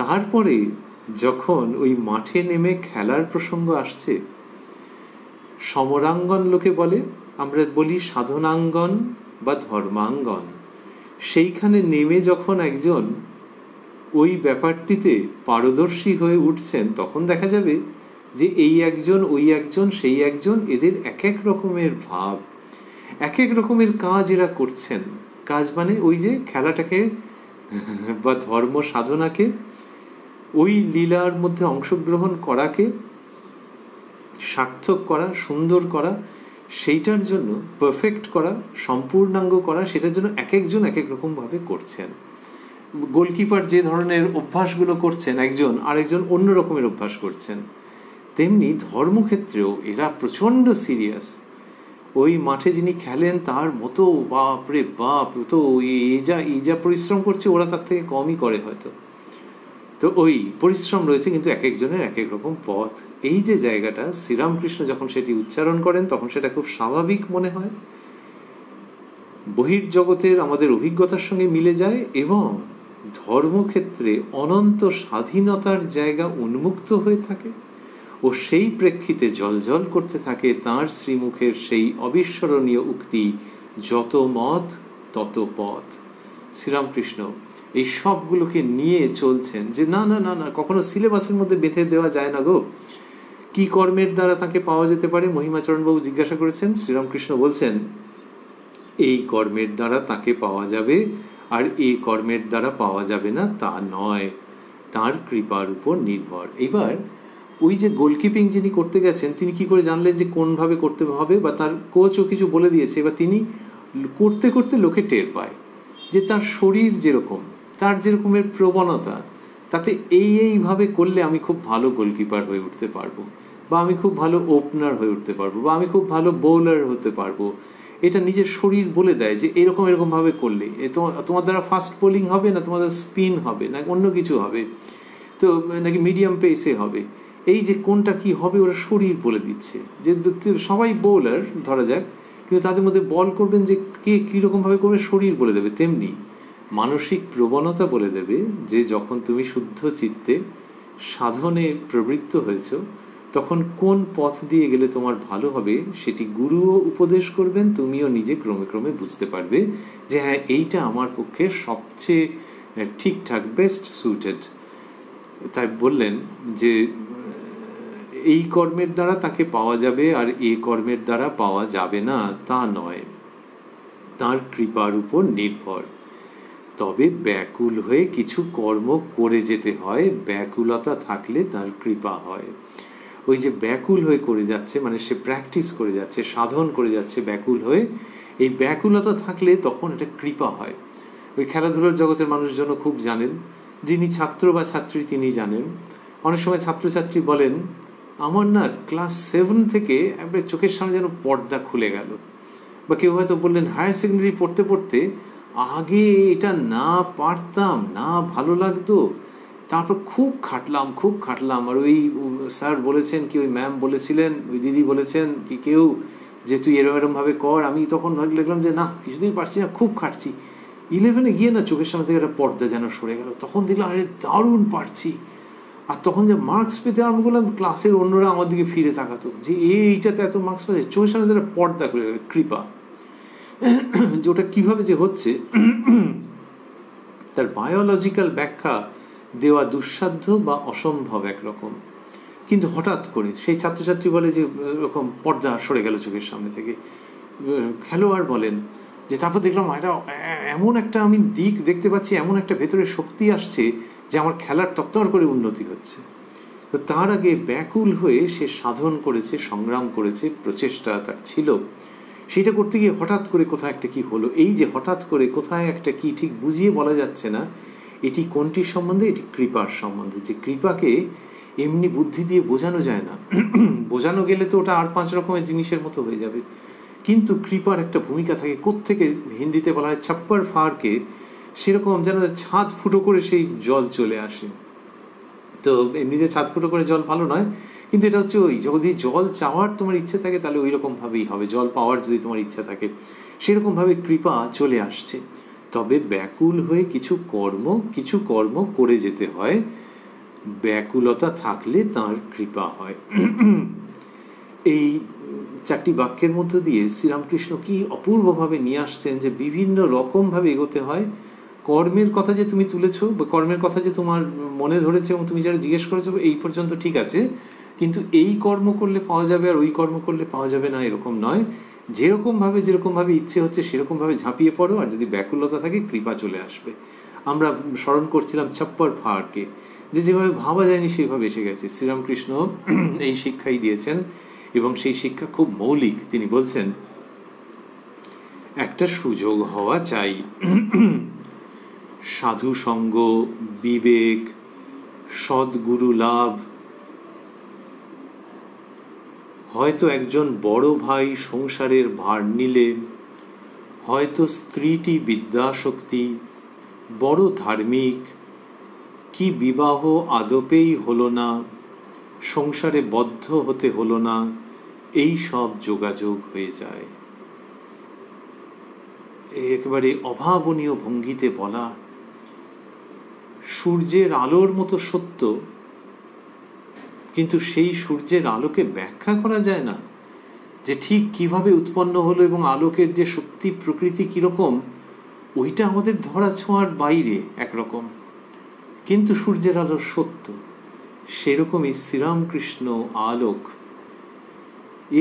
তারপরে যখন ওই মাঠে নেমে খেলার প্রসঙ্গ আসছে, সমরাঙ্গন লোকে বলে, আমরা বলি সাধনাঙ্গন বা ধর্মাঙ্গন, সেইখানে নেমে যখন একজন ওই ব্যাপারটিতে পারদর্শী হয়ে উঠছেন, তখন দেখা যাবে যে এই একজন ওই একজন সেই একজন, এদের এক এক রকমের ভাব, এক এক রকমের কাজ এরা করছেন। কাজ মানে ওই যে খেলাটাকে বা ধর্ম সাধনাকে, ওই লীলার মধ্যে অংশগ্রহণ করাকে সার্থক করা, সুন্দর করা, সেইটার জন্য পারফেক্ট করা, সম্পূর্ণাঙ্গ করা, সেটার জন্য এক একজন এক এক রকমভাবে করছেন। গোলকিপার যে ধরনের অভ্যাসগুলো করছেন একজন, আরেকজন অন্য রকমের অভ্যাস করছেন। তেমনি ধর্মক্ষেত্রেও এরা প্রচণ্ড সিরিয়াস। ওই মাঠে যিনি খেলেন তার মতো বাপ রে বাপ, তো এই যা পরিশ্রম করছে ওরা তার থেকে কমই করে হয়তো। তো ওই পরিশ্রম রয়েছে, কিন্তু এক একজনের এক এক রকম পথ। এই যে জায়গাটা শ্রীরামকৃষ্ণ যখন সেটি উচ্চারণ করেন তখন সেটা খুব স্বাভাবিক মনে হয়, বহির্জগতের আমাদের অভিজ্ঞতার সঙ্গে মিলে যায়, এবং ধর্মক্ষেত্রে অনন্ত স্বাধীনতার জায়গা উন্মুক্ত হয়ে থাকে। ও সেই প্রেক্ষিতে জলজল করতে থাকে তাঁর শ্রীমুখের সেই অবিস্মরণীয় উক্তি, যত মত তত পথ। শ্রীরামকৃষ্ণ এই সবগুলোকে নিয়ে চলছেন যে না না না না, কখনো সিলেবাসের মধ্যে বেঁধে দেওয়া যায় না গো। কি কর্মের দ্বারা তাকে পাওয়া যেতে পারে? মহিমাচরণবাবু জিজ্ঞাসা করেছেন, শ্রীরামকৃষ্ণ বলছেন এই কর্মের দ্বারা তাকে পাওয়া যাবে, আর এই কর্মের দ্বারা পাওয়া যাবে না তা নয়, তার কৃপার উপর নির্ভর। এবার ওই যে গোলকিপিং যিনি করতে গেছেন, তিনি কি করে জানলেন যে কোনভাবে করতে হবে, বা তার কোচও কিছু বলে দিয়েছে, বা তিনি করতে করতে লোকে টের পায় যে তার শরীর যেরকম, তার যেরকমের প্রবণতা, তাতে এইভাবে করলে আমি খুব ভালো গোলকিপার হয়ে উঠতে পারবো, বা আমি খুব ভালো ওপেনার হয়ে উঠতে পারবো, বা আমি খুব ভালো বোলার হতে পারবো। এটা নিজের শরীর বলে দেয় যে এরকমভাবে করলে তোমার দ্বারা ফাস্ট বোলিং হবে না, তোমাদের স্পিন হবে না, অন্য কিছু হবে, তো নাকি মিডিয়াম পেসে হবে। এই যে কোনটা কি হবে ওরা শরীর বলে দিচ্ছে। যে সবাই বোলার ধরা যাক, কিন্তু তাদের মধ্যে বল করবেন যে কে কীরকমভাবে করবে শরীর বলে দেবে। তেমনি মানসিক প্রবণতা বলে দেবে যে যখন তুমি শুদ্ধ চিত্তে সাধনে প্রবৃত্ত হয়েছ, তখন কোন পথ দিয়ে গেলে তোমার ভালো হবে সেটি গুরুও উপদেশ করবেন, তুমিও নিজে ক্রমে ক্রমে বুঝতে পারবে যে হ্যাঁ এইটা আমার পক্ষে সবচেয়ে ঠিকঠাক, বেস্ট সুটেড। তাই বললেন যে এই কর্মের দ্বারা তাকে পাওয়া যাবে আর এই কর্মের দ্বারা পাওয়া যাবে না তা নয়, তার কৃপার উপর নির্ভর। তবে ব্যাকুল হয়ে কিছু কর্ম করে যেতে হয়, ব্যাকুলতা থাকলে তার কৃপা হয়। ওই যে ব্যাকুল হয়ে করে যাচ্ছে মানে সে প্র্যাকটিস করে যাচ্ছে, সাধন করে যাচ্ছে ব্যাকুল হয়ে, এই ব্যাকুলতা থাকলে তখন এটা কৃপা হয়। ওই খেলাধুলার জগতের মানুষজন খুব জানেন, যিনি ছাত্র বা ছাত্রী তিনি জানেন। অনেক সময় ছাত্রছাত্রী বলেন, আমার না ক্লাস 7 থেকে একবার চোখের সামনে যেন পর্দা খুলে গেল। বা কেউ হয়তো বললেন হায়ার সেকেন্ডারি পড়তে পড়তে আগে এটা না পারতাম, না ভালো লাগতো, তারপর খুব খাটলাম আর ওই স্যার বলেছেন কি, ওই ম্যাম বলেছিলেন, ওই দিদি বলেছেন কি কেউ, যে তুই এরমভাবে কর। আমি তখন দেখলাম যে না, কিছুদিন পারছি না, খুব খাটছি। 11-এ গিয়ে না চোখের সামনে থেকে একটা পর্দা যেন সরে গেল। তখন দেখলাম আরে দারুণ পারছি। আর তখন যে মার্কস পেতে আরম্ভ করলাম, ক্লাসের অন্যরা আমার দিকে ফিরে তাকাতো যে এইটাতে এত মার্কস পাচ্ছে, চোখের সামনে একটা পর্দা করে গেল, কৃপা। যে ওটা কীভাবে যে হচ্ছে তার বায়োলজিক্যাল ব্যাখ্যা দেওয়া দুঃসাধ্য বা অসম্ভব একরকম। কিন্তু হঠাৎ করে সেই ছাত্রছাত্রী বলে যে এরকম পর্দা সরে গেল চোখের সামনে থেকে। খেলোয়াড় বলেন যে তারপর দেখলাম এটা এমন একটা আমি দিক দেখতে পাচ্ছি, এমন একটা ভেতরে শক্তি আসছে যে আমার খেলার তত্তর করে উন্নতি হচ্ছে। তো তার আগে ব্যাকুল হয়ে সে সাধন করেছে, সংগ্রাম করেছে, প্রচেষ্টা তার ছিল। সেটা করতে গিয়ে হঠাৎ করে কোথায় একটা কি হলো। এই যে হঠাৎ করে কোথায় একটা কি ঠিক বুঝিয়ে বলা যাচ্ছে না এটি কোনটির সম্বন্ধে, এটি কৃপার সম্বন্ধে। যে কৃপাকে এমনি বুদ্ধি দিয়ে বোঝানো যায় না, বোঝানো গেলে তো ওটা আর 5 রকমের জিনিসের মতো হয়ে যাবে। কিন্তু কৃপার একটা ভূমিকা থাকে। কোত্থেকে হিন্দিতে বলা হয় ছাপ্পার ফারকে, সেরকম যেন ছাদ ফুটো করে সেই জল চলে আসে। তো এমনিতে ছাদ ফুটো করে জল ভালো নয়, কিন্তু এটা হচ্ছে ওই যদি জল চাওয়ার তোমার ইচ্ছে থাকে তাহলে ওই রকমভাবেই হবে। জল পাওয়ার যদি তোমার ইচ্ছা থাকে সেরকমভাবে কৃপা চলে আসছে। তবে ব্যাকুল হয়ে কিছু কর্ম করে যেতে হয়। ব্যাকুলতা থাকলে তার কৃপা হয়। এই 4টি বাক্যের মধ্য দিয়ে শ্রীরামকৃষ্ণ কি অপূর্বভাবে নিয়ে আসছেন যে বিভিন্ন রকমভাবে এগোতে হয়। কর্মের কথা যে তুমি তুলেছো বা কর্মের কথা যে তোমার মনে ধরেছে এবং তুমি যারা জিজ্ঞেস করেছো এই পর্যন্ত ঠিক আছে, কিন্তু এই কর্ম করলে পাওয়া যাবে আর ওই কর্ম করলে পাওয়া যাবে না, এরকম নয়। যেরকমভাবে ইচ্ছে হচ্ছে সেরকমভাবে ঝাঁপিয়ে পড়ো, আর যদি ব্যাকুলতা থাকে কৃপা চলে আসবে। আমরা স্মরণ করছিলাম ছাপ্পার ফারকে, যে যেভাবে ভাবা যায়নি সেভাবে এসে গেছে। শ্রীরামকৃষ্ণ এই শিক্ষাই দিয়েছেন এবং সেই শিক্ষা খুব মৌলিক। তিনি বলছেন একটা সুযোগ হওয়া চাই। সাধু সঙ্গ, বিবেক, সদ্গুরু লাভ। হয়তো একজন বড় ভাই সংসারের ভার নিলে, হয়তো স্ত্রীটি বিদ্যাশক্তি, বড় ধার্মিক, কি বিবাহ আদপেই হলো না, সংসারে বদ্ধ হতে হলো না, এই সব যোগাযোগ হয়ে যায়। একেবারে অভাবনীয় ভঙ্গিতে বলা, সূর্যের আলোর মতো সত্য, কিন্তু সেই সূর্যের আলোকে ব্যাখ্যা করা যায় না যে ঠিক কিভাবে উৎপন্ন হলো এবং আলোকের যে সত্যি প্রকৃতি কিরকম, ওইটা আমাদের ধরা ছোঁয়ার বাইরে একরকম। কিন্তু সূর্যের আলো সত্য। সেরকমই শ্রীরামকৃষ্ণ আলোক।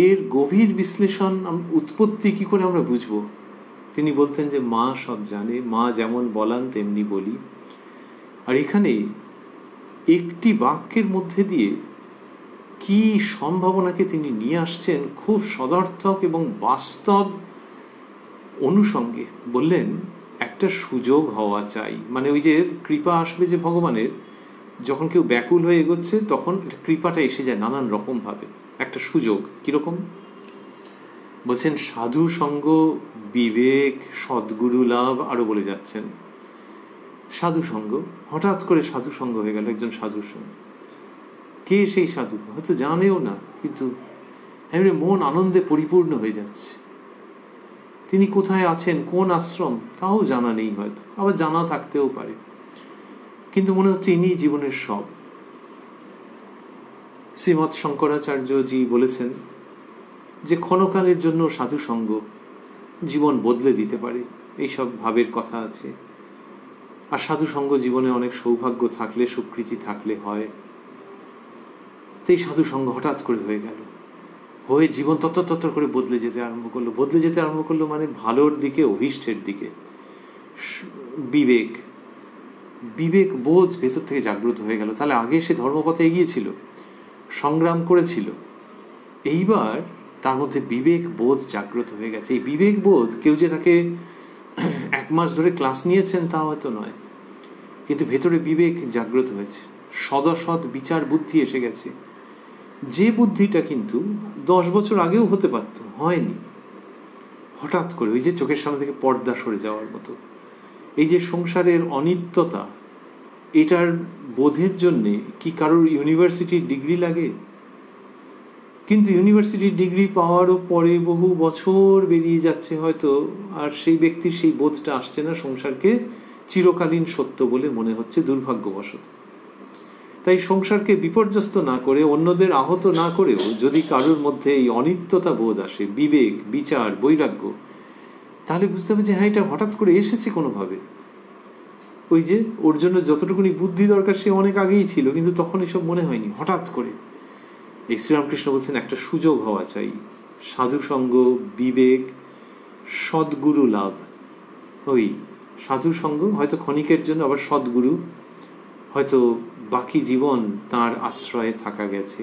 এর গভীর বিশ্লেষণ, উৎপত্তি কি করে আমরা বুঝবো? তিনি বলতেন যে মা সব জানে, মা যেমন বলান তেমনি বলি। আর এখানে একটি বাক্যের মধ্যে দিয়ে কি সম্ভাবনাকে তিনি নিয়ে আসছেন খুব সদর্থক এবং বাস্তব অনুষঙ্গে। বললেন একটা সুযোগ হওয়া চাই, মানে ওই যে কৃপা আসবে যে ভগবানের, যখন কেউ ব্যাকুল হয়ে এগোচ্ছে তখন কৃপাটা এসে যায় নানান রকম ভাবে। একটা সুযোগ কিরকম বলছেন, সাধু সঙ্গ, বিবেক, সদ্গুরু লাভ, আরো বলে যাচ্ছেন। সাধু সঙ্গ, হঠাৎ করে সাধু সঙ্গ হয়ে গেল একজন সাধুর সঙ্গে। কে সেই সাধু হয়তো জানেও না, কিন্তু এমনি মন আনন্দে পরিপূর্ণ হয়ে যাচ্ছে। তিনি কোথায় আছেন, কোন আশ্রম, তাও জানা নেই, হয়তো আবার জানা থাকতেও পারে, কিন্তু মনে হচ্ছে ইনি জীবনের সব। শ্রীমৎ শঙ্করাচার্যজি বলেছেন যে ক্ষণকালের জন্য সাধু সঙ্গ জীবন বদলে দিতে পারে, এইসব ভাবের কথা আছে। আর সাধু সঙ্গ জীবনে অনেক সৌভাগ্য থাকলে, সুকৃতি থাকলে হয়। তো এই সাধু সঙ্গ হঠাৎ করে হয়ে গেল, হয়ে জীবন তত্তর করে বদলে যেতে আরম্ভ করলো, মানে ভালোর দিকে, অভীষ্টের দিকে। বিবেক বোধ ভেতর থেকে জাগ্রত হয়ে গেল। তাহলে আগে সে ধর্মপথে এগিয়েছিল, সংগ্রাম করেছিল, এইবার তার মধ্যে বিবেক বোধ জাগ্রত হয়ে গেছে। এই বিবেক বোধ, কেউ যে তাকে 1 মাস ধরে ক্লাস নিয়েছেন তা হয়তো নয়, কিন্তু ভেতরে বিবেক জাগ্রত হয়েছে, সদসৎ বিচার বুদ্ধি এসে গেছে, যে বুদ্ধিটা কিন্তু 10 বছর আগেও হতে পারত, হয়নি। হঠাৎ করে ওই যে চোখের সামনে থেকে পর্দা সরে যাওয়ার মতো, এই যে সংসারের অনিত্যতা, এটার বোধের জন্যে কি কারোর ইউনিভার্সিটির ডিগ্রি লাগে? কিন্তু ইউনিভার্সিটির ডিগ্রি পাওয়ারও পরে বহু বছর বেরিয়ে যাচ্ছে হয়তো, আর সেই ব্যক্তির সেই বোধটা আসছে না সংসারকে চিরকালীন সত্য বলে মনে হচ্ছে, দুর্ভাগ্যবশত। তাই সংসারকে বিপর্যস্ত না করে, অন্যদের আহত না করেও যদি কারোর মধ্যে এই অনিত্যতা বোধ আসে, বিবেক, বিচার, বৈরাগ্য, তাহলে বুঝতে হবে যে হ্যাঁ, এটা হঠাৎ করে এসেছে কোনোভাবে। ওই যে ওর জন্য যতটুকুনি বুদ্ধি দরকার সে অনেক আগেই ছিল, কিন্তু তখন এসব মনে হয়নি, হঠাৎ করে। এই শ্রীরামকৃষ্ণ বলছেন একটা সুযোগ হওয়া চাই, সাধুসঙ্গ, বিবেক, সদ্গুরু লাভ। ওই সাধুসঙ্গ হয়তো ক্ষণিকের জন্য, আবার সদ্গুরু হয়তো বাকি জীবন তার আশ্রয়ে থাকা গেছে,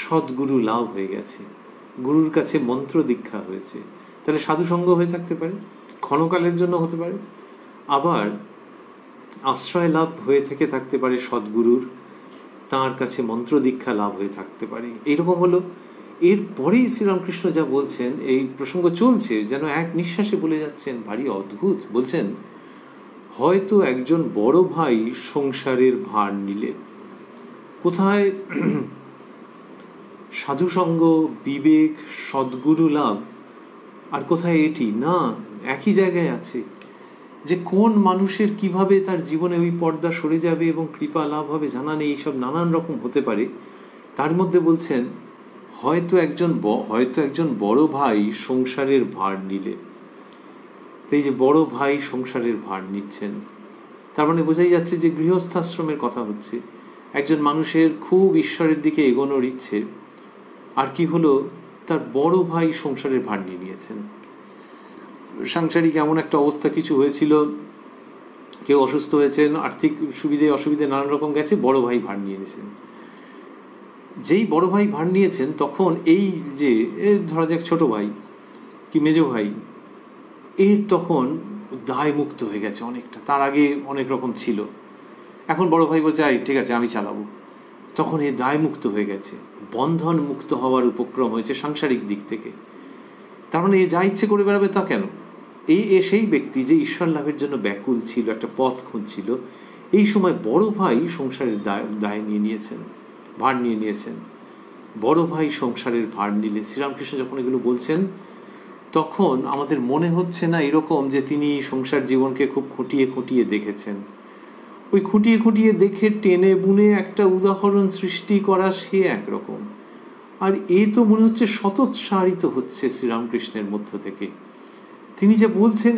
সদ্গুরু লাভ হয়ে গেছে, গুরুর কাছে মন্ত্র দীক্ষা হয়েছে, তাহলে সাধুসঙ্গ হয়ে থাকতে পারে, ক্ষণকালের জন্য হতে পারে। আবার আশ্রয় লাভ হয়ে থেকে থাকতে পারে সদ্গুরুর, তাঁর কাছে মন্ত্র দীক্ষা লাভ হয়ে থাকতে পারে। এইরকম হলো। এরপরেই শ্রীরামকৃষ্ণ যা বলছেন, এই প্রসঙ্গ চলছে, যেন এক নিঃশ্বাসে বলে যাচ্ছেন, ভারী অদ্ভুত। বলছেন, হয়তো একজন বড় ভাই সংসারের ভার নিলে। কোথায় সাধুসঙ্গ, বিবেক, সদ্গুরু লাভ, আর কোথায় এটি? না, একই জায়গায় আছে। যে কোন মানুষের কিভাবে তার জীবনে ওই পর্দা সরে যাবে এবং কৃপা লাভ হবে জানা নেই, এইসব নানান রকম হতে পারে। তার মধ্যে বলছেন, হয়তো একজন বড় ভাই সংসারের ভার নিলে। এই যে বড় ভাই সংসারের ভার নিচ্ছেন, তার মানে বোঝাই যাচ্ছে যে গৃহস্থাশ্রমের কথা হচ্ছে। একজন মানুষের খুব ঈশ্বরের দিকে এগোনোর ইচ্ছে, আর কি হলো, তার বড় ভাই সংসারের ভার নিয়ে নিয়েছেন। সাংসারিক এমন একটা অবস্থা কিছু হয়েছিল, কেউ অসুস্থ হয়েছেন, আর্থিক সুবিধে অসুবিধে নানান রকম গেছে, বড় ভাই ভার নিয়ে নিয়েছেন। যেই বড় ভাই ভার নিয়েছেন, তখন এই যে ধরা যাক ছোট ভাই কি মেজ ভাই, এর তখন দায় মুক্ত হয়ে গেছে অনেকটা। তার আগে অনেক রকম ছিল, এখন বড় ভাই বলছে ঠিক আছে আমি চালাবো, তখন এ দায় মুক্ত হয়ে গেছে, বন্ধন মুক্ত হওয়ার উপক্রম হয়েছে সাংসারিক দিক থেকে। তার মানে এ যা ইচ্ছে করে বেড়াবে তা কেন? সেই ব্যক্তি যে ঈশ্বর লাভের জন্য ব্যাকুল ছিল, একটা পথ খুঁজছিল, এই সময় বড় ভাই সংসারের দায় নিয়ে নিয়েছেন, ভার নিয়ে নিয়েছেন। বড় ভাই সংসারের ভার নিলে, শ্রীরামকৃষ্ণ যখন এগুলো বলছেন, তখন আমাদের মনে হচ্ছে না এরকম যে তিনি সংসার জীবনকে খুব খুঁটিয়ে খুঁটিয়ে দেখেছেন। ওই খুঁটিয়ে খুঁটিয়ে দেখে টেনে বুনে একটা উদাহরণ সৃষ্টি করা সে একরকম, আর এ তো মনে হচ্ছে শতোৎসারিত হচ্ছে শ্রীরামকৃষ্ণের মধ্য থেকে। তিনি যা বলছেন,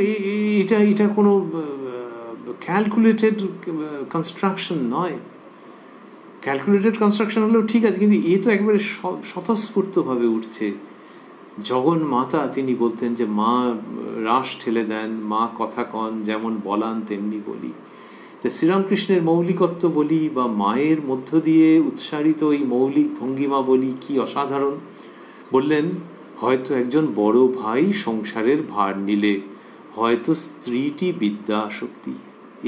এটা কোনো ক্যালকুলেটেড কনস্ট্রাকশন নয়। ক্যালকুলেটেড কনস্ট্রাকশন হলেও ঠিক আছে, কিন্তু এ তো একবারে স্বতঃস্ফূর্তভাবে উঠছে। জগন মাতা তিনি বলতেন যে মা রাস ঠেলে দেন, মা কথা কন, যেমন বলান তেমনি বলি। তো শ্রীরামকৃষ্ণের মৌলিকত্ব বলি বা মায়ের মধ্য দিয়ে উৎসারিত এই মৌলিক ভঙ্গিমা বলি কি অসাধারণ। বললেন, হয়তো একজন বড় ভাই সংসারের ভার নিলে, হয়তো স্ত্রীটি বিদ্যা শক্তি।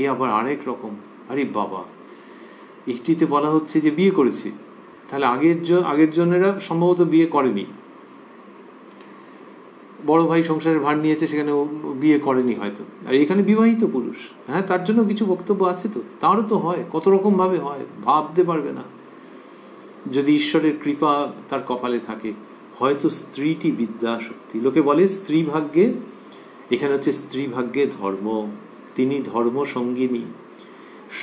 এ আবার আরেক রকম। আরে বাবা, একটিতে বলা হচ্ছে যে বিয়ে করেছে, তাহলে আগের জনেরা সম্ভবত বিয়ে করেনি। বড় ভাই সংসারের ভার নিয়েছে, সেখানে বিয়ে করেনি হয়তো, আর এখানে বিবাহিত পুরুষ, হ্যাঁ তার জন্য কিছু বক্তব্য আছে, তো তারও তো হয়, কত রকম ভাবে হয়, ভাবতে পারবে না যদি ঈশ্বরের কৃপা তার কপালে থাকে। হয়তো স্ত্রীটি বিদ্যা শক্তি। লোকে বলে স্ত্রী ভাগ্যে, এখানে হচ্ছে স্ত্রী ভাগ্যে ধর্ম, তিনি ধর্ম সঙ্গিনী,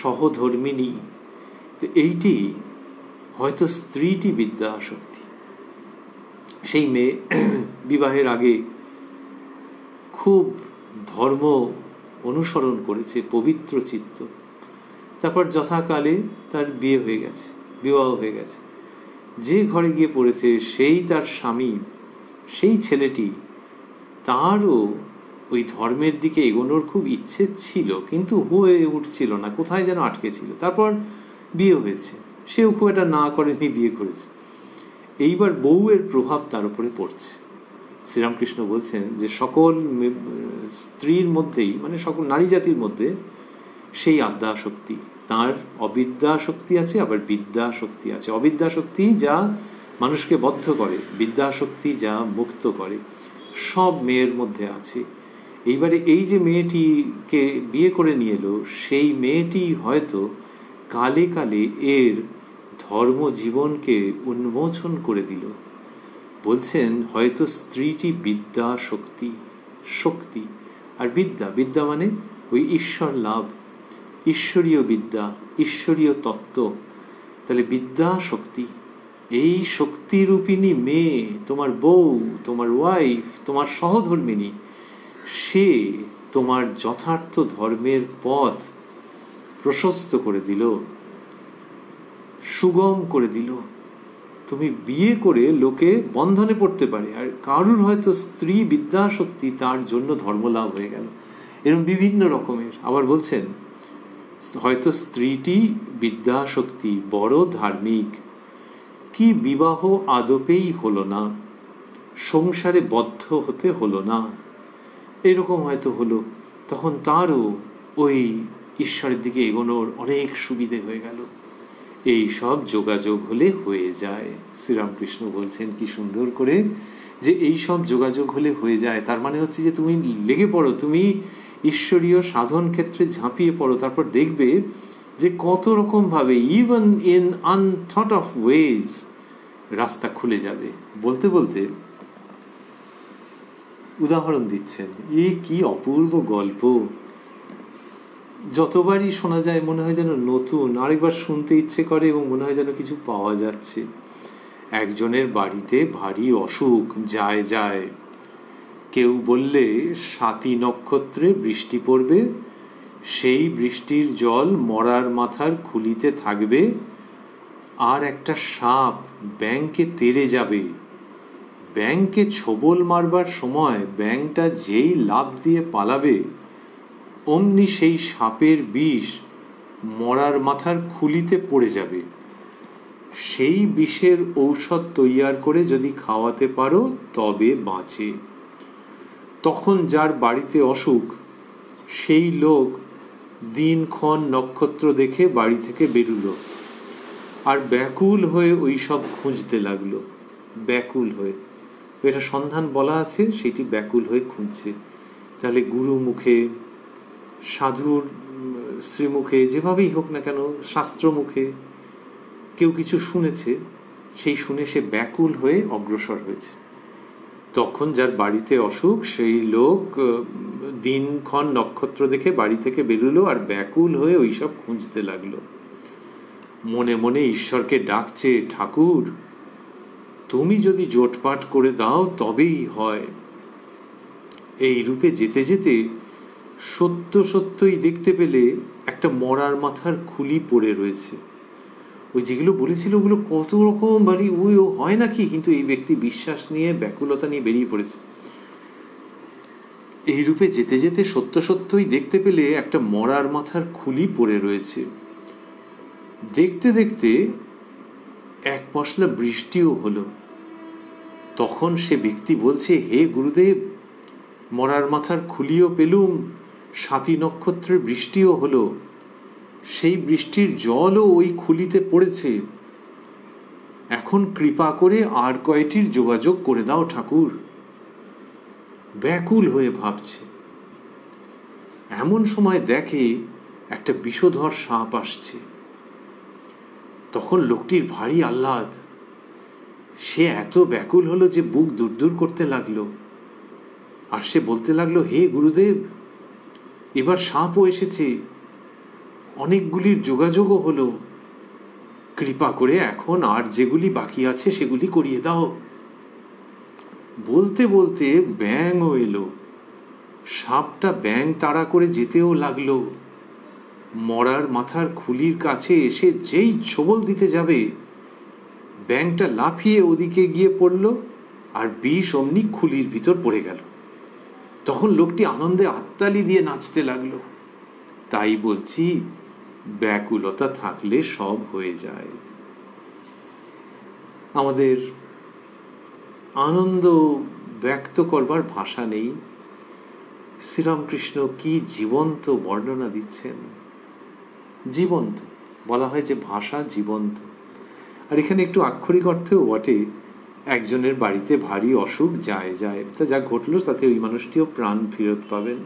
সহধর্মিনী। তো এইটি হয়তো স্ত্রীটি বিদ্যা শক্তি। সেই মেয়ে বিবাহের আগে খুব ধর্ম অনুসরণ করেছে, পবিত্র চিত্ত, তারপর যথাকালে তার বিয়ে হয়ে গেছে, বিবাহ হয়ে গেছে। যে ঘরে গিয়ে পড়েছে সেই তার স্বামী, সেই ছেলেটি, তারও ওই ধর্মের দিকে এগোনোর খুব ইচ্ছে ছিল, কিন্তু হয়ে উঠছিল না, কোথায় যেন আটকে ছিল। তারপর বিয়ে হয়েছে, সেও খুব একটা না করেনি, বিয়ে করেছে। এইবার বউয়ের প্রভাব তার উপরে পড়ছে। শ্রীরামকৃষ্ণ বলছেন যে সকল স্ত্রীর মধ্যেই, মানে সকল নারী জাতির মধ্যে সেই আদ্যাশক্তি, তার অবিদ্যা শক্তি আছে, আবার বিদ্যা শক্তি আছে। অবিদ্যা শক্তি যা মানুষকে বদ্ধ করে, বিদ্যা শক্তি যা মুক্ত করে, সব মেয়ের মধ্যে আছে। এইবারে এই যে মেয়েটিকে বিয়ে করে নিয়ে এলো, সেই মেয়েটি হয়তো কালে কালে এর ধর্মজীবনকে উন্মোচন করে দিল। বলছেন হয়তো স্ত্রীটি বিদ্যা শক্তি, শক্তি আর বিদ্যা, বিদ্যা মানে ওই ঈশ্বর লাভ, ঈশ্বরীয় বিদ্যা, ঈশ্বরীয় তত্ত্ব। তাহলে বিদ্যা শক্তি, এই শক্তিরূপিণী মেয়ে, তোমার বউ, তোমার ওয়াইফ, তোমার সহধর্মিণী, সে তোমার যথার্থ ধর্মের পথ প্রশস্ত করে দিল, সুগম করে দিল। তুমি বিয়ে করে লোকে বন্ধনে পড়তে পারে, আর কারুর হয়তো স্ত্রী বিদ্যা শক্তি, তার জন্য ধর্মলাভ হয়ে গেল। এরকম বিভিন্ন রকমের। আবার বলছেন হয়তো স্ত্রীটি বিদ্যা শক্তি, বড় ধার্মিক, কি বিবাহ আদপেই হলো না, সংসারে বদ্ধ হতে হলো না, এরকম হয়তো হলো, তখন তারও ওই ঈশ্বরের দিকে এগোনোর অনেক সুবিধে হয়ে গেল। এই সব যোগাযোগ হলে হয়ে যায়। শ্রীরামকৃষ্ণ বলছেন কি সুন্দর করে যে এই সব যোগাযোগ হলে হয়ে যায়। তার মানে হচ্ছে যে তুমি লেগে পড়ো, তুমি ঈশ্বরীয় সাধন ক্ষেত্রে ঝাঁপিয়ে পড়ো, তারপর দেখবে যে কত রকম ভাবে, ইভেন ইন আনথট অফ ওয়েজ, রাস্তা খুলে যাবে। বলতে বলতে উদাহরণ দিচ্ছেন, এ কি অপূর্ব গল্প, যতবারই শোনা যায় মনে হয় যেন নতুন, আরেকবার শুনতে ইচ্ছে করে এবং মনে হয় যেন কিছু পাওয়া যাচ্ছে। একজনের বাড়িতে ভারী অসুখ, যায় যায়, কেউ বললে স্বাতী নক্ষত্রে বৃষ্টি পড়বে, সেই বৃষ্টির জল মরার মাথার খুলিতে থাকবে, আর একটা সাপ ব্যাঙকে তেড়ে যাবে, ব্যাঙকে ছোবল মারবার সময় ব্যাঙটা যেই লাফ দিয়ে পালাবে, অমনি সেই সাপের বিষ মরার মাথার খুলিতে পড়ে যাবে, সেই বিষের ঔষধ তৈয়ার করে যদি খাওয়াতে পারো তবে বাঁচে। তখন যার বাড়িতে অসুখ, সেই লোক দিনক্ষণ নক্ষত্র দেখে বাড়ি থেকে বেরুলো, আর ব্যাকুল হয়ে ওই সব খুঁজতে লাগলো। ব্যাকুল হয়ে, এটা সন্ধান বলা আছে, সেটি ব্যাকুল হয়ে খুঁজছে। তাহলে গুরু মুখে, সাধুর শ্রীমুখে, যেভাবেই হোক না কেন, শাস্ত্র মুখে কেউ কিছু শুনেছে, সেই শুনে সে ব্যাকুল হয়ে অগ্রসর হয়েছে। তখন যার বাড়িতে অসুখ, সেই লোক দিনক্ষণ নক্ষত্র দেখে বাড়ি থেকে বেরুলো, আর ব্যাকুল হয়ে ওইসব খুঁজতে লাগলো। মনে মনে ঈশ্বরকে ডাকছে, ঠাকুর তুমি যদি জোটপাট করে দাও তবেই হয়। এই রূপে যেতে যেতে সত্য সত্যই দেখতে পেলে একটা মরার মাথার খুলি পড়ে রয়েছে। ওই যেগুলো বলেছিল ওগুলো কত রকম ভারী, ওই ও হয় নাকি, কিন্তু এই ব্যক্তি বিশ্বাস নিয়ে, ব্যাকুলতা নিয়ে বেরিয়ে পড়েছে। এই রূপে যেতে যেতে সত্য সত্যই দেখতে পেলে একটা মরার মাথার খুলি পড়ে রয়েছে। দেখতে দেখতে এক পশলা বৃষ্টিও হলো। তখন সে ব্যক্তি বলছে, হে গুরুদেব, মরার মাথার খুলিও পেলুম, স্বাতী নক্ষত্রের বৃষ্টিও হলো, সেই বৃষ্টির জলও ওই খুলিতে পড়েছে, এখন কৃপা করে আর কয়টির যোগাযোগ করে দাও ঠাকুর। ব্যাকুল হয়ে ভাবছে। এমন সময় দেখে একটা বিষধর সাপ আসছে। তখন লোকটির ভারী আহ্লাদ, সে এত ব্যাকুল হলো যে বুক দূর করতে লাগলো, আর সে বলতে লাগলো, হে গুরুদেব, এবার সাপও এসেছে, অনেকগুলির যোগাযোগও হলো, কৃপা করে এখন আর যেগুলি বাকি আছে সেগুলি করিয়ে দাও। বলতে বলতে ব্যাঙও এলো। সাপটা ব্যাঙ তাড়া করে যেতেও লাগলো। মরার মাথার খুলির কাছে এসে যেই ছোবল দিতে যাবে, ব্যাঙটা লাফিয়ে ওদিকে গিয়ে পড়ল, আর বিষ অমনি খুলির ভিতর পড়ে গেল। তখন লোকটি আনন্দে আত্তালি দিয়ে নাচতে লাগলো। তাই বলছি, ব্যাকুলতা থাকলে সব হয়ে যায়। আমাদের আনন্দ ব্যক্ত করবার ভাষা নেই। শ্রীরামকৃষ্ণ কি জীবন্ত বর্ণনা দিচ্ছেন, জীবন্ত। বলা হয় যে ভাষা জীবন্ত। আর এখানে একটু আক্ষরিক অর্থেও বটে, একজনের বাড়িতে ভারী অসুখ যায় যায়, তা যা ঘটলো তাতে ওই মানুষটিও প্রাণ ফেরত পাবেন,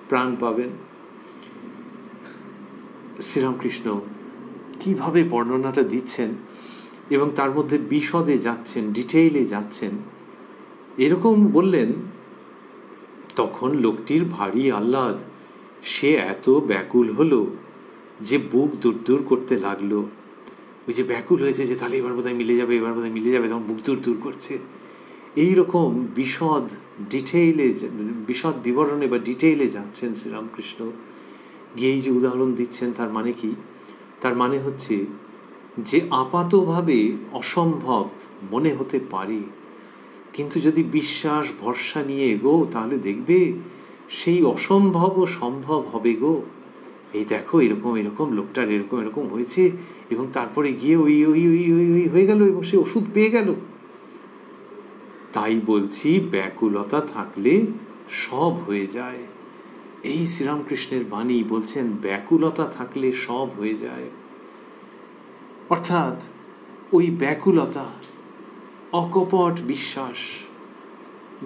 প্রাণ পাবেন। শ্রীরামকৃষ্ণ কিভাবে বর্ণনাটা দিচ্ছেন এবং তার মধ্যে বিশদে যাচ্ছেন, ডিটেইলে যাচ্ছেন। এরকম বললেন, তখন লোকটির ভারী আহ্লাদ, সে এত ব্যাকুল হলো যে বুক দূর করতে লাগলো। ওই যে ব্যাকুল হয়েছে যে তাহলে এবার বোধহয় মিলে যাবে, এবার বোধহয় মিলে যাবে, তখন বুক দূর করছে। এইরকম বিশদ ডিটেইলে, বিশদ বিবরণে বা ডিটেইলে যাচ্ছেন শ্রীরামকৃষ্ণ। গিয়ে এই যে উদাহরণ দিচ্ছেন, তার মানে কি? তার মানে হচ্ছে যে আপাতভাবে অসম্ভব মনে হতে পারে, কিন্তু যদি বিশ্বাস ভরসা নিয়ে এগো তাহলে দেখবে সেই অসম্ভব ও সম্ভব হবে গো। এই দেখো এরকম এরকম লোকটার এরকম এরকম হয়েছে, এবং তারপরে গিয়ে ওই ওই ওই ওই ওই হয়ে গেল এবং সে ওষুধ পেয়ে গেল। তাই বলছি, ব্যাকুলতা থাকলে সব হয়ে যায়। এই শ্রীরামকৃষ্ণের বাণী বলছেন ব্যাকুলতা থাকলে সব হয়ে যায়। অর্থাৎ ওই ব্যাকুলতা, অকপট বিশ্বাস,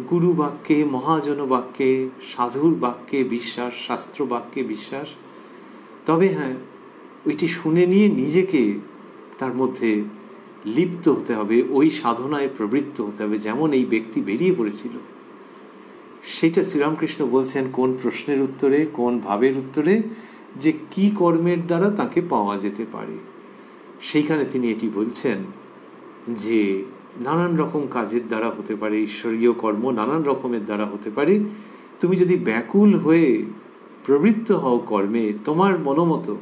গুরু বাক্যে, মহাজন বাক্যে, সাধুর বাক্যে বিশ্বাস, শাস্ত্র বাক্যে বিশ্বাস। তবে হ্যাঁ, ওইটি শুনে নিয়ে নিজেকে তার মধ্যে লিপ্ত হতে হবে, ওই সাধনায় প্রবৃত্ত হতে হবে, যেমন এই ব্যক্তি বেরিয়ে পড়েছিল। সেটা শ্রীরামকৃষ্ণ বলছেন কোন প্রশ্নের উত্তরে, কোন ভাবের উত্তরে, যে কি কর্মের দ্বারা তাকে পাওয়া যেতে পারে। সেইখানে তিনি এটি বলছেন যে নানান রকম কাজের দ্বারা হতে পারে, ঈশ্বরীয় কর্ম নানান রকমের দ্বারা হতে পারে। তুমি যদি ব্যাকুল হয়ে প্রবৃত্ত হও কর্মে, তোমার মনোমতো,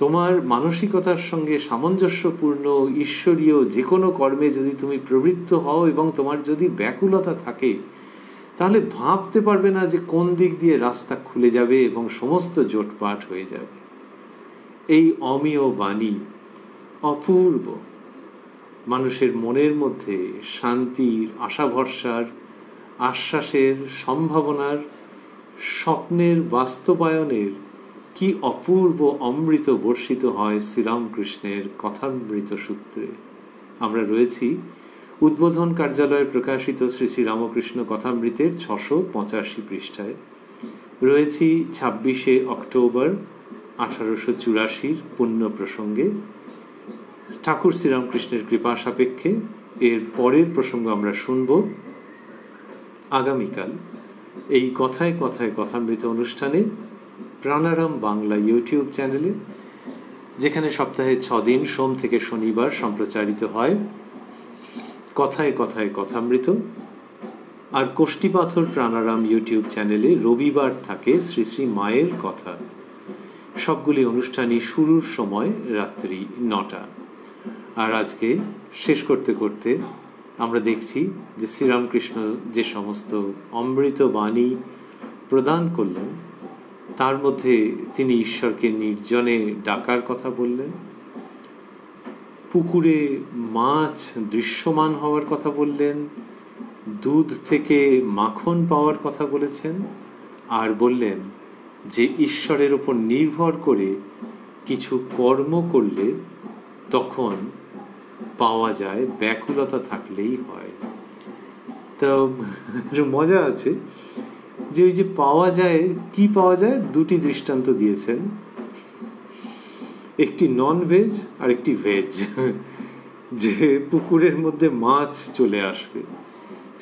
তোমার মানসিকতার সঙ্গে সামঞ্জস্যপূর্ণ ঈশ্বরীয় যে কোনো কর্মে যদি তুমি প্রবৃত্ত হও এবং তোমার যদি ব্যাকুলতা থাকে, তাহলে ভাবতে পারবে না যে কোন দিক দিয়ে রাস্তা খুলে যাবে এবং সমস্ত জোটপাট হয়ে যাবে। এই অমীয় বাণী অপূর্ব, মানুষের মনের মধ্যে শান্তির, আশা ভরসার, আশ্বাসের, সম্ভাবনার, স্বপ্নের বাস্তবায়নের কি অপূর্ব অমৃত বর্ষিত হয় শ্রীরামকৃষ্ণের কথামৃত সূত্রে। আমরা রয়েছি উদ্বোধন কার্যালয়ে প্রকাশিত শ্রী শ্রী রামকৃষ্ণ কথামৃতের 685 পৃষ্ঠায়, রয়েছি 26শে অক্টোবর 1884 পুণ্য প্রসঙ্গে। ঠাকুর শ্রীরামকৃষ্ণের কৃপা সাপেক্ষে এর পরের প্রসঙ্গ আমরা শুনব আগামীকাল এই কথায় কথায় কথামৃত অনুষ্ঠানে, প্রাণারাম বাংলা ইউটিউব চ্যানেলে, যেখানে সপ্তাহে 6 দিন সোম থেকে শনিবার সম্প্রচারিত হয় কথায় কথায় কথামৃত। আর কোষ্ঠীপাথর প্রাণারাম ইউটিউব চ্যানেলে রবিবার থাকে শ্রী শ্রী মায়ের কথা। সবগুলি অনুষ্ঠানই শুরুর সময় রাত্রি 9টা। আর আজকে শেষ করতে করতে আমরা দেখছি যে শ্রীরামকৃষ্ণ যে সমস্ত অমৃত বাণী প্রদান করলেন, তার মধ্যে তিনি ঈশ্বরকে নির্জনে ডাকার কথা বললেন, পুকুরে মাছ দৃশ্যমান হওয়ার কথা বললেন, দুধ থেকে মাখন পাওয়ার কথা বলেছেন, আর বললেন যে ঈশ্বরের উপর নির্ভর করে কিছু কর্ম করলে তখন পাওয়া যায়, ব্যাকুলতা থাকলেই হয়। তো মজা আছে যে ওই যে পাওয়া যায়, কি পাওয়া যায়, দুটি দৃষ্টান্ত দিয়েছেন, একটি নন ভেজ আর একটি ভেজ। যে পুকুরের মধ্যে মাছ চলে আসবে।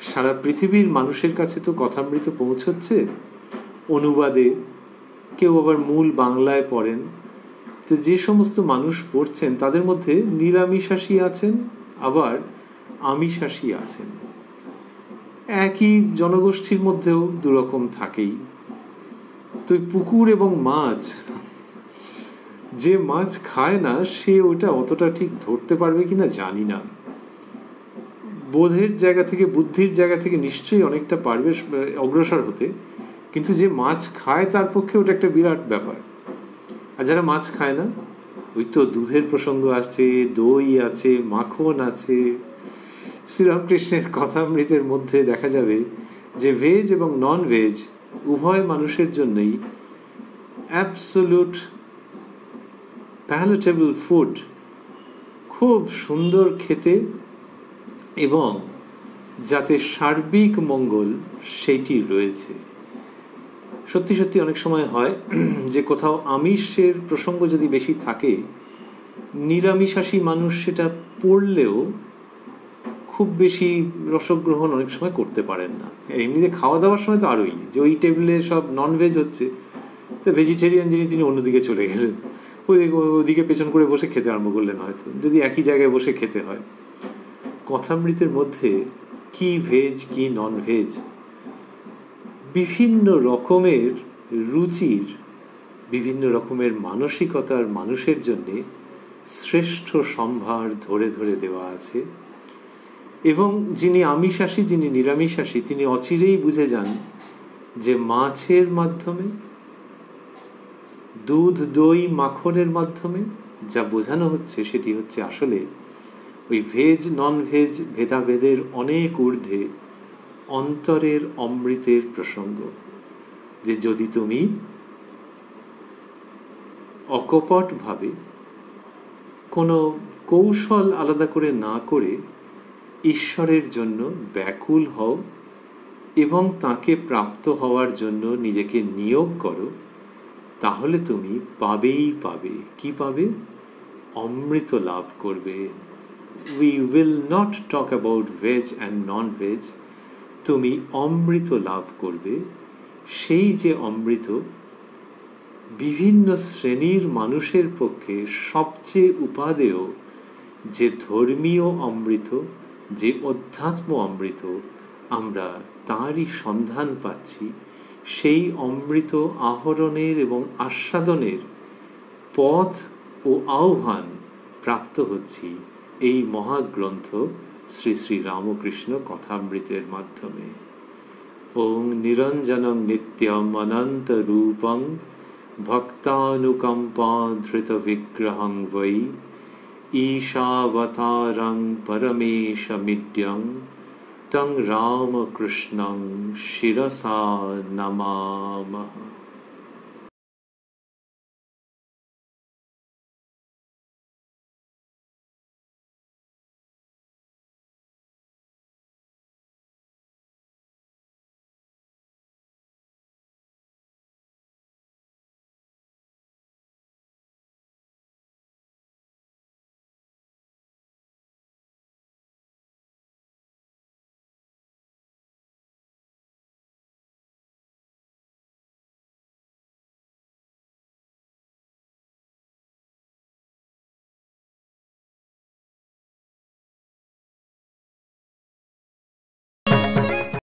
সারা পৃথিবীর মানুষের কাছে তো কথামৃত পৌঁছচ্ছে অনুবাদে, কেউ আবার মূল বাংলায় পড়েন। তো যে সমস্ত মানুষ পড়ছেন তাদের মধ্যে নিরামিষাশী আছেন, আবার আমিষাশী আছেন। একই জনগোষ্ঠীর মধ্যেও দুরকম থাকেই। তো পুকুর এবং মাছ, যে মাছ খায় না সে ওটা অতটা ঠিক ধরতে পারবে কিনা জানি না। বোধের জায়গা থেকে, বুদ্ধির জায়গা থেকে নিশ্চয়ই অনেকটা পারবে অগ্রসর হতে, কিন্তু যে মাছ খায় তার পক্ষে ওটা একটা বিরাট ব্যাপার। আর যারা মাছ খায় না, ওই তো দুধের প্রসঙ্গ আছে, দই আছে, মাখন আছে, শ্রীরামকৃষ্ণের কথামৃতের মধ্যে দেখা যাবে যে ভেজ এবং নন ভেজ উভয় মানুষের জন্যই অ্যাবসোলুট প্যালেটেবল ফুড, খুব সুন্দর খেতে, এবং যাতে সার্বিক মঙ্গল সেইটি রয়েছে। সত্যি সত্যি অনেক সময় হয় যে কোথাও আমিষের প্রসঙ্গ যদি বেশি থাকে, নিরামিষাশী মানুষ সেটা পড়লেও খুব বেশি রসগ্রহণ অনেক সময় করতে পারেন না। এমনিতে খাওয়া দাওয়ার সময় তো আরোই, যে ওই টেবিলে সব ননভেজ হচ্ছে, তো ভেজিটেরিয়ান যিনি তিনি অন্যদিকে চলে গেলেন, ওদিকে পেছন করে বসে খেতে আরম্ভ করলেন, হয়তো যদি একই জায়গায় বসে খেতে হয়। কথামৃতের মধ্যে কি ভেজ কি নন ভেজ, বিভিন্ন রকমের রুচির, বিভিন্ন রকমের মানসিকতার মানুষের জন্যে শ্রেষ্ঠ সম্ভার ধরে ধরে দেওয়া আছে। এবং যিনি আমিষাশী, যিনি নিরামিষাশী, তিনি অচিরেই বুঝে যান যে মাছের মাধ্যমে, দুধ দই মাখনের মাধ্যমে যা বোঝানো হচ্ছে সেটি হচ্ছে আসলে ওই ভেজ নন ভেজ ভেদাভেদের অনেক ঊর্ধ্বে অন্তরের অমৃতের প্রসঙ্গ। যে যদি তুমি অকপটভাবে কোনো কৌশল আলাদা করে না করে ঈশ্বরের জন্য ব্যাকুল হও এবং তাকে প্রাপ্ত হওয়ার জন্য নিজেকে নিয়োগ করো, তাহলে তুমি পাবেই পাবে। কি পাবে? অমৃত লাভ করবে। We will not talk about veg and non-veg. তুমি অমৃত লাভ করবে। সেই যে অমৃত বিভিন্ন শ্রেণীর মানুষের পক্ষে সবচেয়ে উপাদেয়, যে ধর্মীয় অমৃত, যে অধ্যাত্ম অমৃত, আমরা তারই সন্ধান পাচ্ছি। সেই অমৃত আহরণের এবং আস্বাদনের পথ ও আহ্বান প্রাপ্ত হচ্ছি এই মহাগ্রন্থ শ্রী শ্রী রামকৃষ্ণ কথামৃতের মাধ্যমে। ওং নিরঞ্জনং নিত্যম অনন্ত রূপং ভক্তানুকম্পা ধৃত বিগ্রহং বৈ ঈশাবতারং পরমেশমিড্যং তং রামকৃষ্ণং শিরসা নমামঃ।